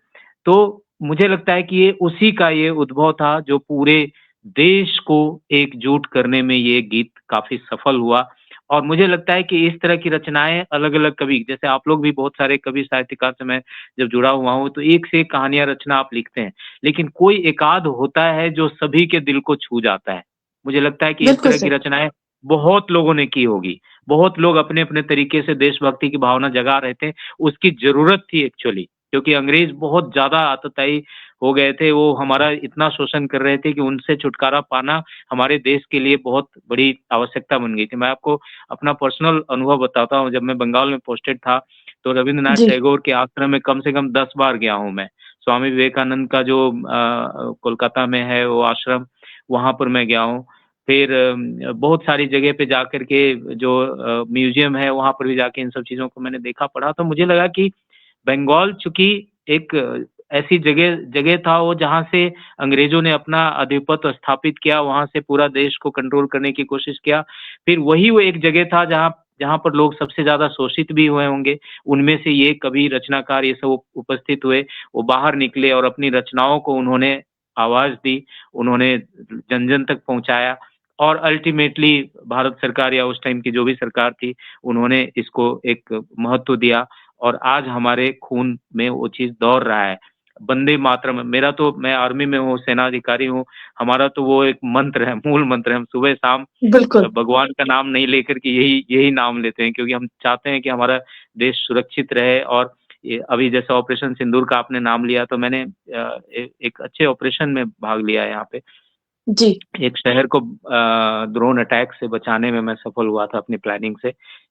तो मुझे लगता है कि ये उसी का ये उद्भव था जो पूरे देश को एकजुट करने में ये गीत काफी सफल हुआ। और मुझे लगता है कि इस तरह की रचनाएं अलग अलग कवि, जैसे आप लोग भी बहुत सारे कवि साहित्यकार से मैं जब जुड़ा हुआ हूँ, तो एक से एक कहानियां रचना आप लिखते हैं, लेकिन कोई एकाध होता है जो सभी के दिल को छू जाता है। मुझे लगता है कि इस बिल्कुल तरह की सही। रचनाएं बहुत लोगों ने की होगी, बहुत लोग अपने अपने तरीके से देशभक्ति की भावना जगा रहे थे, उसकी जरूरत थी एक्चुअली, क्योंकि अंग्रेज बहुत ज्यादा आतताई हो गए थे, वो हमारा इतना शोषण कर रहे थे कि उनसे छुटकारा पाना हमारे देश के लिए बहुत बड़ी आवश्यकता बन गई थी। मैं आपको अपना पर्सनल अनुभव बताता हूँ। जब मैं बंगाल में पोस्टेड था तो रविंद्रनाथ जी टैगोर के आश्रम में कम से कम 10 बार गया हूँ मैं। स्वामी विवेकानंद का जो कोलकाता में है वो आश्रम, वहां पर मैं गया हूँ। फिर बहुत सारी जगह पे जाकर के जो म्यूजियम है वहां पर भी जाके इन सब चीजों को मैंने देखा पढ़ा, तो मुझे लगा कि बंगाल चूंकि एक ऐसी जगह जगह था वो जहां से अंग्रेजों ने अपना आधिपत्य स्थापित किया, वहां से पूरा देश को कंट्रोल करने की कोशिश किया। फिर वही वो एक जगह था जहां जहां पर लोग सबसे ज्यादा शोषित भी हुए होंगे, उनमें से ये कवि रचनाकार ये सब उपस्थित हुए, वो बाहर निकले और अपनी रचनाओं को उन्होंने आवाज दी, उन्होंने जन जन तक पहुंचाया, और अल्टीमेटली भारत सरकार या उस टाइम की जो भी सरकार थी, उन्होंने इसको एक महत्व दिया और आज हमारे खून में वो चीज दौड़ रहा है। वंदे मातरम, मेरा तो, मैं आर्मी में हूँ, सेना अधिकारी हूँ, हमारा तो वो एक मंत्र है, मूल मंत्र है। हम सुबह शाम बिल्कुल। भगवान का नाम नहीं लेकर के यही यही नाम लेते हैं, क्योंकि हम चाहते हैं कि हमारा देश सुरक्षित रहे। और अभी जैसे ऑपरेशन सिंदूर का आपने नाम लिया, तो मैंने एक अच्छे ऑपरेशन में भाग लिया है यहाँ पे। जी एक शहर को ड्रोन अटैक से बचाने में मैं सफल हुआ था अपनी प्लानिंग से,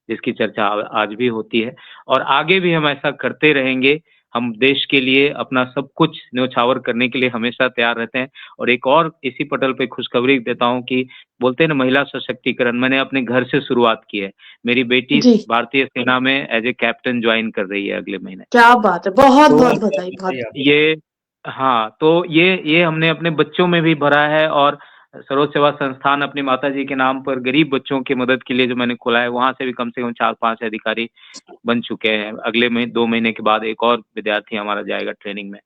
जिसकी चर्चा आज भी होती है और आगे भी हम ऐसा करते रहेंगे। हम देश के लिए अपना सब कुछ न्योछावर करने के लिए हमेशा तैयार रहते हैं। और एक और इसी पटल पे खुशखबरी देता हूँ कि बोलते हैं ना महिला सशक्तिकरण, मैंने अपने घर से शुरुआत की है। मेरी बेटी जी, भारतीय सेना में एज ए कैप्टन ज्वाइन कर रही है अगले महीने। क्या बात है, बहुत तो बहुत बधाई, बहुत ये हाँ, तो ये हमने अपने बच्चों में भी भरा है। और सरोज सेवा संस्थान अपनी माताजी के नाम पर गरीब बच्चों की मदद के लिए जो मैंने खोला है, वहां से भी कम से कम 4-5 अधिकारी बन चुके हैं। अगले 2 महीने के बाद एक और विद्यार्थी हमारा जाएगा ट्रेनिंग में।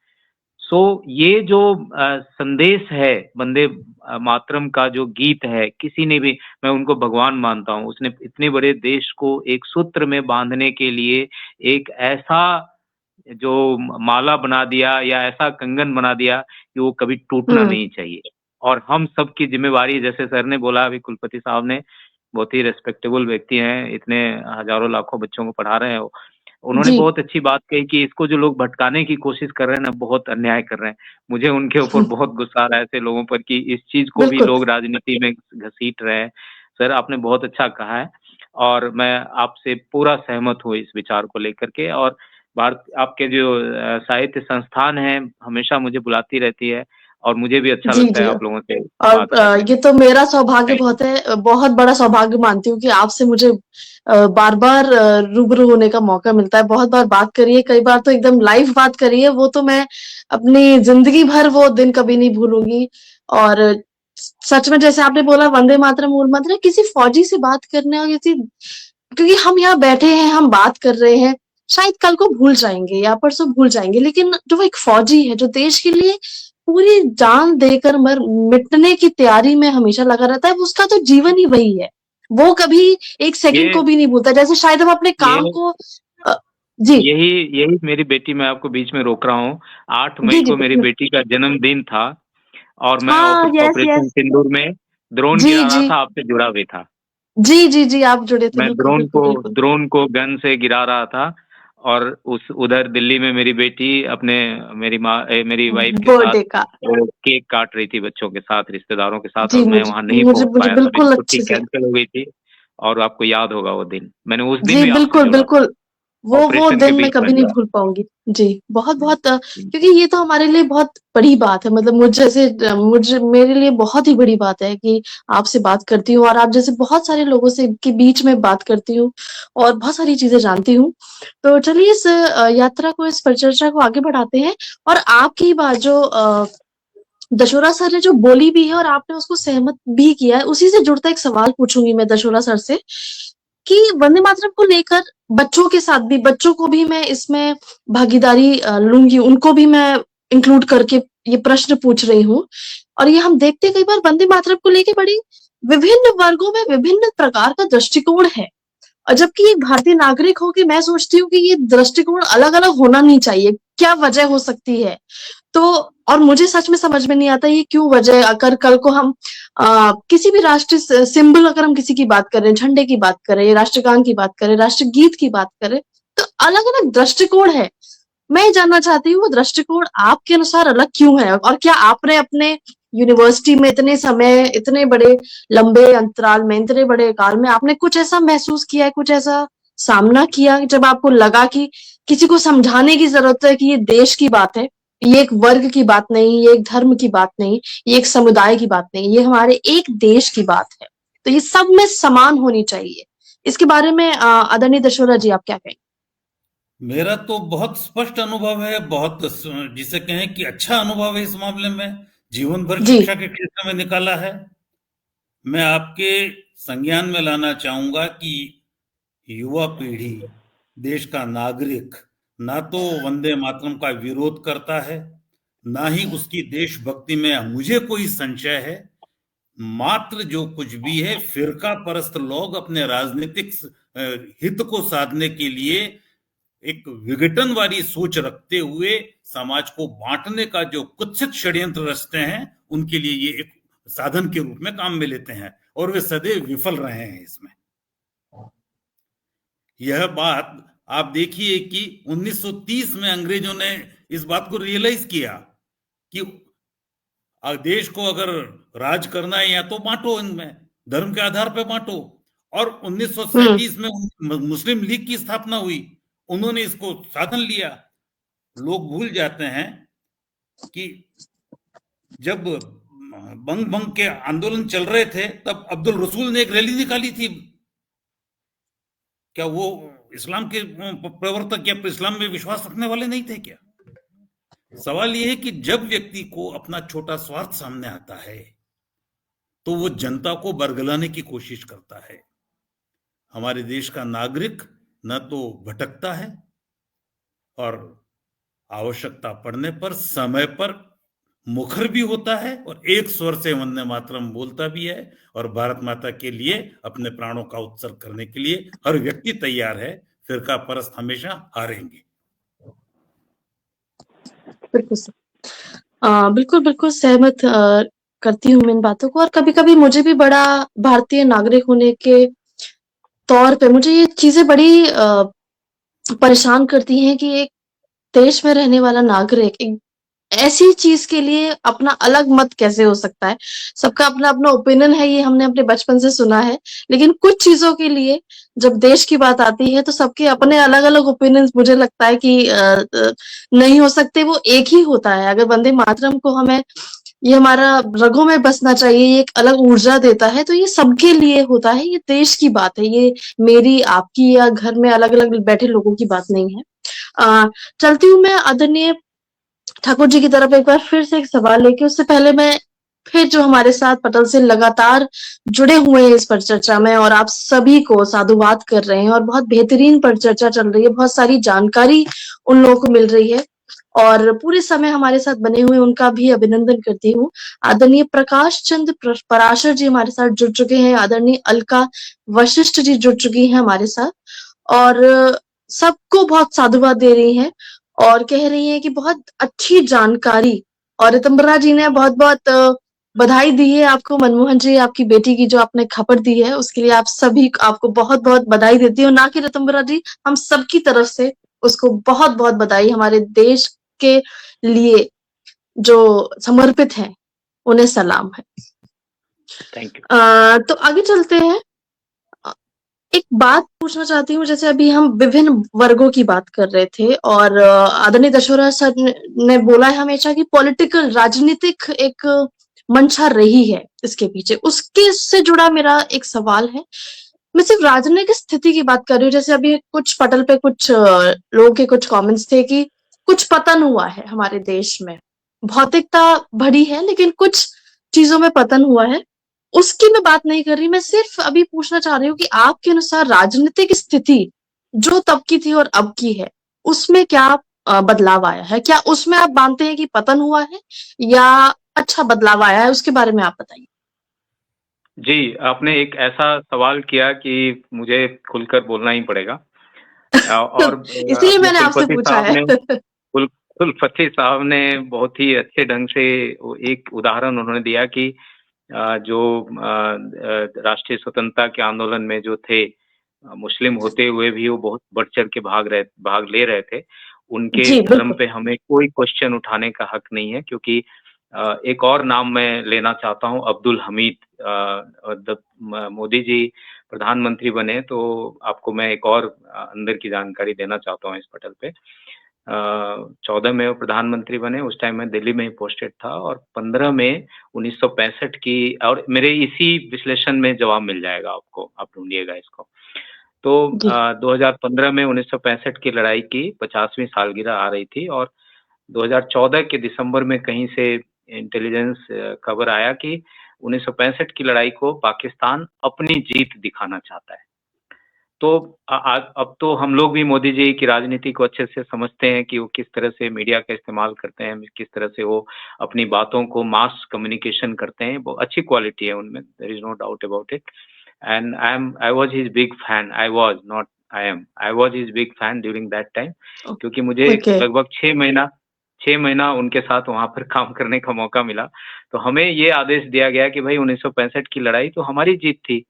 सो ये जो संदेश है वंदे मातरम का, जो गीत है, किसी ने भी, मैं उनको भगवान मानता हूँ। उसने इतने बड़े देश को एक सूत्र में बांधने के लिए एक ऐसा जो माला बना दिया या ऐसा कंगन बना दिया कि वो कभी टूटना हम्म। नहीं चाहिए। और हम सब की जिम्मेवारी, जैसे सर ने बोला अभी, कुलपति साहब ने, बहुत ही रेस्पेक्टेबल व्यक्ति हैं, इतने हजारों लाखों बच्चों को पढ़ा रहे हैं वो। उन्होंने जी बहुत अच्छी बात कही कि इसको जो लोग भटकाने की कोशिश कर रहे हैं ना, बहुत अन्याय कर रहे हैं। मुझे उनके ऊपर बहुत गुस्सा आ रहा है ऐसे लोगों पर कि इस चीज को भी बिल्कुल। लोग राजनीति में घसीट रहे हैं। सर आपने बहुत अच्छा कहा है और मैं आपसे पूरा सहमत हूँ इस विचार को लेकर के। और भारत, आपके जो साहित्य संस्थान है, हमेशा मुझे बुलाती रहती है और मुझे भी अच्छा जी लगता है जी। आप लोगों से और बात करने ये में। तो मेरा सौभाग्य थैंक बहुत है, बहुत बड़ा सौभाग्य मानती हूँ कि आपसे मुझे बार बार रूबरू होने का मौका मिलता है। बहुत बार बात करी है, कई बार तो एकदम लाइव बात करी है, वो तो मैं अपनी जिंदगी भर वो दिन कभी नहीं भूलूंगी। और सच में जैसे आपने बोला वंदे मातरम मूल मंत्र है, किसी फौजी से बात करने और किसी, क्योंकि हम यहाँ बैठे हैं, हम बात कर रहे हैं, शायद कल को भूल जाएंगे या परसों भूल जाएंगे, लेकिन जो वो एक फौजी है जो देश के लिए पूरी जान देकर मर मिटने की तैयारी में हमेशा लगा रहता है, उसका तो जीवन ही वही है। वो कभी एक सेकंड ये को भी नहीं भूलता। जैसे शायद हम अपने ये काम को अ, जी यही यही मेरी बेटी, मैं आपको बीच में रोक रहा हूँ, 8 मई जी जी को मेरी बेटी का जन्मदिन था और मैं हाँ, यस ऑपरेशन यस। सिंदूर में ड्रोन जी गिरा रहा जी था, आपसे जुड़ा भी था। जी जी जी, आप जुड़े थे, मैं बिल्कुल बिल्कुल बिल्कुल। ड्रोन को गन से गिरा रहा था और उस उधर दिल्ली में मेरी बेटी अपने, मेरी वाइफ के साथ बर्थडे का। वो केक काट रही थी बच्चों के साथ, रिश्तेदारों के साथ, जी, और मैं मुझे वहां नहीं मुझे पहुंच मुझे पाया था, मेरी बिल्कुल छुट्टी अच्छे से, कैंसिल हो गई थी। और आपको याद होगा वो दिन, मैंने उस दिन जी भी आपसे बिल्कुल जुड़ा था, बिल्कुल। वो ऑपरेशन के दिन मैं बीच में कभी नहीं जुड़ा। भूल पाऊंगी। जी, बहुत बहुत क्योंकि ये तो हमारे लिए बहुत बड़ी बात है। मतलब मुझ जैसे मुझे मेरे लिए बहुत ही बड़ी बात है कि आपसे बात करती हूँ और आप जैसे बहुत सारे लोगों से के बीच में बात करती हूँ और बहुत सारी चीजें जानती हूँ। तो चलिए इस यात्रा को, इस परिचर्चा को आगे बढ़ाते हैं। और आपकी बात जो दशोरा सर ने जो बोली भी है और आपने उसको सहमत भी किया है, उसी से जुड़ता एक सवाल पूछूंगी मैं दशोरा सर से कि वंदे मातरम को लेकर बच्चों के साथ भी, बच्चों को भी मैं इसमें भागीदारी लूंगी, उनको भी मैं इंक्लूड करके ये प्रश्न पूछ रही हूँ। और ये हम देखते हैं कई बार वंदे मातरम को लेके बड़ी विभिन्न वर्गों में विभिन्न प्रकार का दृष्टिकोण है। और जबकि एक भारतीय नागरिक हो के मैं सोचती हूँ कि ये दृष्टिकोण अलग अलग होना नहीं चाहिए। क्या वजह हो सकती है? तो और मुझे सच में समझ में नहीं आता ये क्यों वजह। अगर कल को हम किसी भी राष्ट्रीय सिंबल, अगर हम किसी की बात करें, झंडे की बात करें, राष्ट्रगान की बात करें, राष्ट्रगीत की बात करें, तो अलग अलग दृष्टिकोण है। मैं ये जानना चाहती हूँ वो दृष्टिकोण आपके अनुसार अलग क्यों है? और क्या आपने अपने यूनिवर्सिटी में इतने समय, इतने बड़े लंबे अंतराल में, इतने बड़े काल में आपने कुछ ऐसा महसूस किया है, कुछ ऐसा सामना किया जब आपको लगा कि किसी को समझाने की जरूरत है कि ये देश की बात है, ये एक वर्ग की बात नहीं, ये एक धर्म की बात नहीं, ये एक समुदाय की बात नहीं, ये हमारे एक देश की बात है, तो ये सब में समान होनी चाहिए। इसके बारे में आदरणीय दशोरा जी आप क्या कहेंगे? मेरा तो बहुत स्पष्ट अनुभव है, बहुत जिसे कहें कि अच्छा अनुभव है इस मामले में, जीवन भर जी शिक्षा के क्षेत्र में निकाला है। मैं आपके संज्ञान में लाना चाहूंगा कि युवा पीढ़ी, देश का नागरिक, ना तो वंदे मातरम का विरोध करता है, ना ही उसकी देशभक्ति में मुझे कोई संशय है। मात्र जो कुछ भी है, फिरका परस्त लोग अपने राजनीतिक हित को साधने के लिए एक विघटन वाली सोच रखते हुए समाज को बांटने का जो कुत्सित षड्यंत्र रचते हैं, उनके लिए ये एक साधन के रूप में काम में लेते हैं और वे सदैव विफल रहे हैं इसमें। यह बात आप देखिए कि 1930 में अंग्रेजों ने इस बात को रियलाइज किया कि देश को अगर राज करना है या तो बांटो, इनमें धर्म के आधार पर बांटो। और 1937 में मुस्लिम लीग की स्थापना हुई, उन्होंने इसको साधन लिया। लोग भूल जाते हैं कि जब बंग बंग के आंदोलन चल रहे थे तब अब्दुल रसूल ने एक रैली निकाली थी। क्या वो इस्लाम के प्रवर्तक या इस्लाम में विश्वास रखने वाले नहीं थे क्या? सवाल यह है कि जब व्यक्ति को अपना छोटा स्वार्थ सामने आता है तो वो जनता को बरगलाने की कोशिश करता है। हमारे देश का नागरिक न तो भटकता है और आवश्यकता पड़ने पर समय पर मुखर भी होता है और एक स्वर से वंदे मातरम बोलता भी है, और भारत माता के लिए अपने प्राणों का उत्सर्ग करने के लिए हर व्यक्ति तैयार है। फिरका परस्त हमेशा हारेंगे। बिल्कुल बिल्कुल सहमत करती हूँ मैं इन बातों को। और कभी कभी मुझे भी बड़ा भारतीय नागरिक होने के तौर पे मुझे ये चीजें बड़ी परेशान करती हैं कि एक देश में रहने वाला नागरिक एक ऐसी चीज के लिए अपना अलग मत कैसे हो सकता है। सबका अपना अपना ओपिनियन है, ये हमने अपने बचपन से सुना है, लेकिन कुछ चीजों के लिए जब देश की बात आती है तो सबके अपने अलग अलग ओपिनियन मुझे लगता है कि नहीं हो सकते, वो एक ही होता है। अगर वंदे मातरम को हमें ये हमारा रगों में बसना चाहिए, ये एक अलग ऊर्जा देता है, तो ये सबके लिए होता है, ये देश की बात है, ये मेरी आपकी या घर में अलग अलग बैठे लोगों की बात नहीं है। चलती हूँ मैं आदरणीय ठाकुर जी की तरफ एक बार फिर से एक सवाल लेके। उससे पहले मैं फिर जो हमारे साथ पटल से लगातार जुड़े हुए हैं इस परिचर्चा में और आप सभी को साधुवाद कर रहे हैं और बहुत बेहतरीन परिचर्चा चल रही है, बहुत सारी जानकारी उन लोगों को मिल रही है और पूरे समय हमारे साथ बने हुए उनका भी अभिनंदन करती हूँ। आदरणीय प्रकाश चंद्र पराशर जी हमारे साथ जुड़ चुके हैं, आदरणीय अलका वशिष्ठ जी जुड़ चुकी हैं हमारे साथ और सबको बहुत साधुवाद दे रही हैं और कह रही हैं कि बहुत अच्छी जानकारी। और रितंबरा जी ने बहुत बहुत बधाई दी है आपको, मनमोहन जी आपकी बेटी की जो आपने खबर दी है उसके लिए आप सभी आपको बहुत बहुत बधाई देती हूँ। ना कि रितंबरा जी, हम सबकी तरफ से उसको बहुत बहुत बधाई। हमारे देश के लिए जो समर्पित हैं उन्हें सलाम है। Thank you. तो आगे चलते हैं। एक बात पूछना चाहती हूँ, जैसे अभी हम विभिन्न वर्गों की बात कर रहे थे और आदरणीय दशोरा सर ने बोला है हमेशा कि पॉलिटिकल राजनीतिक एक मंशा रही है इसके पीछे, उसके से जुड़ा मेरा एक सवाल है। मैं सिर्फ राजनीतिक स्थिति की बात कर रही हूँ। जैसे अभी कुछ पटल पे कुछ लोगों के कुछ कमेंट्स थे कि कुछ पतन हुआ है हमारे देश में, भौतिकता बढ़ी है लेकिन कुछ चीजों में पतन हुआ है, उसकी मैं बात नहीं कर रही। मैं सिर्फ अभी पूछना चाह रही हूँ कि आपके अनुसार राजनीतिक स्थिति जो तब की थी और अब की है उसमें क्या बदलाव आया है? क्या उसमें आप मानते हैं कि पतन हुआ है या अच्छा बदलाव आया है? उसके बारे में आप बताइए। जी, आपने एक ऐसा सवाल किया कि मुझे खुलकर बोलना ही पड़ेगा। और इसलिए मैंने आपसे पूछा है। कुलपति साहब ने बहुत ही अच्छे ढंग से एक उदाहरण उन्होंने दिया कि जो राष्ट्रीय स्वतंत्रता के आंदोलन में जो थे मुस्लिम होते हुए भी वो बहुत बढ़ चढ़ के भाग ले रहे थे। उनके धर्म पे हमें कोई क्वेश्चन उठाने का हक नहीं है, क्योंकि एक और नाम मैं लेना चाहता हूँ, अब्दुल हमीद। मोदी जी प्रधानमंत्री बने तो आपको मैं एक और अंदर की जानकारी देना चाहता हूँ इस पटल पे। 14 में वो प्रधानमंत्री बने, उस टाइम मैं दिल्ली में ही पोस्टेड था और 15 में 1965 की, और मेरे इसी विश्लेषण में जवाब मिल जाएगा आपको, आप ढूंढिएगा इसको। तो 2015 में 1965 की लड़ाई की 50वीं सालगिरह आ रही थी और 2014 के दिसंबर में कहीं से इंटेलिजेंस खबर आया कि 1965 की लड़ाई को पाकिस्तान अपनी जीत दिखाना चाहता है। तो अब तो हम लोग भी मोदी जी की राजनीति को अच्छे से समझते हैं कि वो किस तरह से मीडिया का इस्तेमाल करते हैं, किस तरह से वो अपनी बातों को मास कम्युनिकेशन करते हैं। बहुत अच्छी क्वालिटी है उनमें, there is no doubt about it. And I was his big fan. I was his big fan during that time, क्योंकि मुझे लगभग 6 महीना उनके साथ वहां पर काम करने का मौका मिला। तो हमें ये आदेश दिया गया कि भाई 1965 की लड़ाई तो हमारी जीत थी,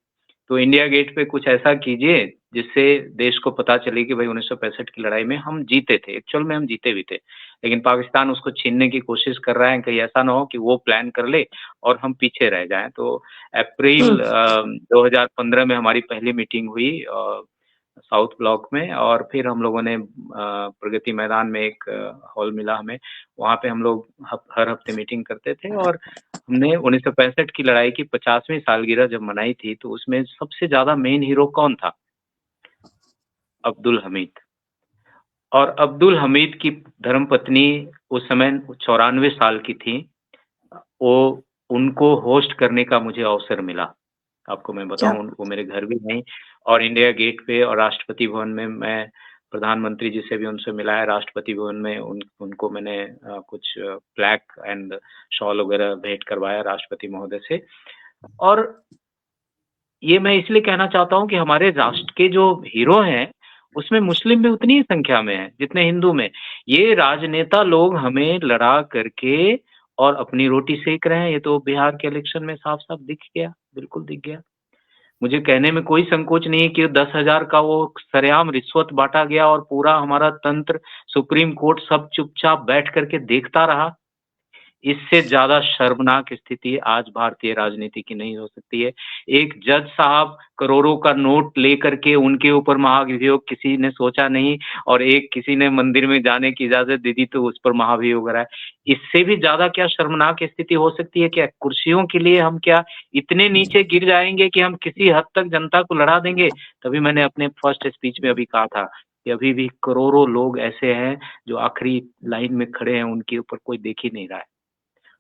तो इंडिया गेट पे कुछ ऐसा कीजिए जिससे देश को पता चले कि भाई 1965 की लड़ाई में हम जीते थे, एक्चुअल में हम जीते भी थे, लेकिन पाकिस्तान उसको छीनने की कोशिश कर रहा है, कहीं ऐसा ना हो कि वो प्लान कर ले और हम पीछे रह जाएं। तो अप्रैल 2015 में हमारी पहली मीटिंग हुई साउथ ब्लॉक में, और फिर हम लोगों ने प्रगति मैदान में एक हॉल मिला हमें, वहाँ पे हम लोग हर हफ्ते मीटिंग करते थे, और हमने 1965 की लड़ाई की 50वीं सालगिरह जब मनाई थी, तो उसमें सबसे ज्यादा मेन हीरो कौन था? अब्दुल हमीद। और अब्दुल हमीद की धर्मपत्नी उस समय 94 साल की थी, वो उनको होस्ट करने का मुझे अवसर मिला। आपको मैं बताऊं, उनको मेरे घर भी नहीं, और इंडिया गेट पे और राष्ट्रपति भवन में मैं प्रधानमंत्री जी से भी उनसे मिला है, राष्ट्रपति भवन में उनको मैंने कुछ फ्लैग एंड शॉल वगैरह भेंट करवाया राष्ट्रपति महोदय से। और ये मैं इसलिए कहना चाहता हूं कि हमारे राष्ट्र के जो हीरो हैं उसमें मुस्लिम भी उतनी ही संख्या में है जितने हिंदू में। ये राजनेता लोग हमें लड़ा करके और अपनी रोटी सेक रहे हैं। ये तो बिहार के इलेक्शन में साफ साफ दिख गया, बिल्कुल दिख गया। मुझे कहने में कोई संकोच नहीं है कि 10,000 का वो सरेआम रिश्वत बांटा गया और पूरा हमारा तंत्र, सुप्रीम कोर्ट सब चुपचाप बैठ करके देखता रहा। इससे ज्यादा शर्मनाक स्थिति आज भारतीय राजनीति की नहीं हो सकती है। एक जज साहब करोड़ों का नोट लेकर के उनके ऊपर महाभियोग किसी ने सोचा नहीं, और एक किसी ने मंदिर में जाने की इजाजत दे दी तो उस पर महाभियोग रहा है। इससे भी ज्यादा क्या शर्मनाक स्थिति हो सकती है? क्या कुर्सियों के लिए हम क्या इतने नीचे गिर जाएंगे कि हम किसी हद तक जनता को लड़ा देंगे? तभी मैंने अपने फर्स्ट स्पीच में अभी कहा था कि अभी भी करोड़ों लोग ऐसे हैं जो आखिरी लाइन में खड़े हैं, उनके ऊपर कोई देख ही नहीं रहा है।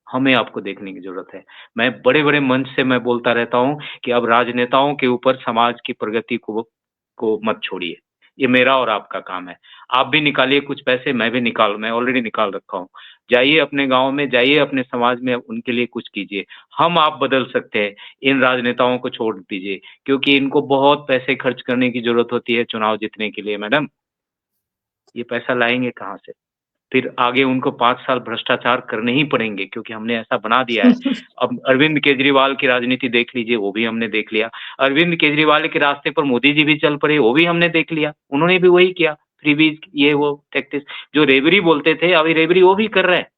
हमें आपको देखने की जरूरत है। मैं बड़े बड़े मंच से मैं बोलता रहता हूं कि अब राजनेताओं के ऊपर समाज की प्रगति को मत छोड़िए। ये मेरा और आपका काम है। आप भी निकालिए कुछ पैसे, मैं भी मैं ऑलरेडी निकाल रखा हूँ। जाइए अपने गांव में, जाइए अपने समाज में, उनके लिए कुछ कीजिए। हम आप बदल सकते हैं। इन राजनेताओं को छोड़ दीजिए, क्योंकि इनको बहुत पैसे खर्च करने की जरूरत होती है चुनाव जीतने के लिए। मैडम, ये पैसा लाएंगे कहाँ से? फिर आगे उनको 5 साल भ्रष्टाचार करने ही पड़ेंगे, क्योंकि हमने ऐसा बना दिया है। अब अरविंद केजरीवाल की राजनीति देख लीजिए, वो भी हमने देख लिया। अरविंद केजरीवाल के रास्ते पर मोदी जी भी चल पड़े, वो भी हमने देख लिया। उन्होंने भी वही किया, फ्रीबीज, ये वो टैक्टिस, जो रेबरी बोलते थे, अभी रेबरी वो भी कर रहे हैं।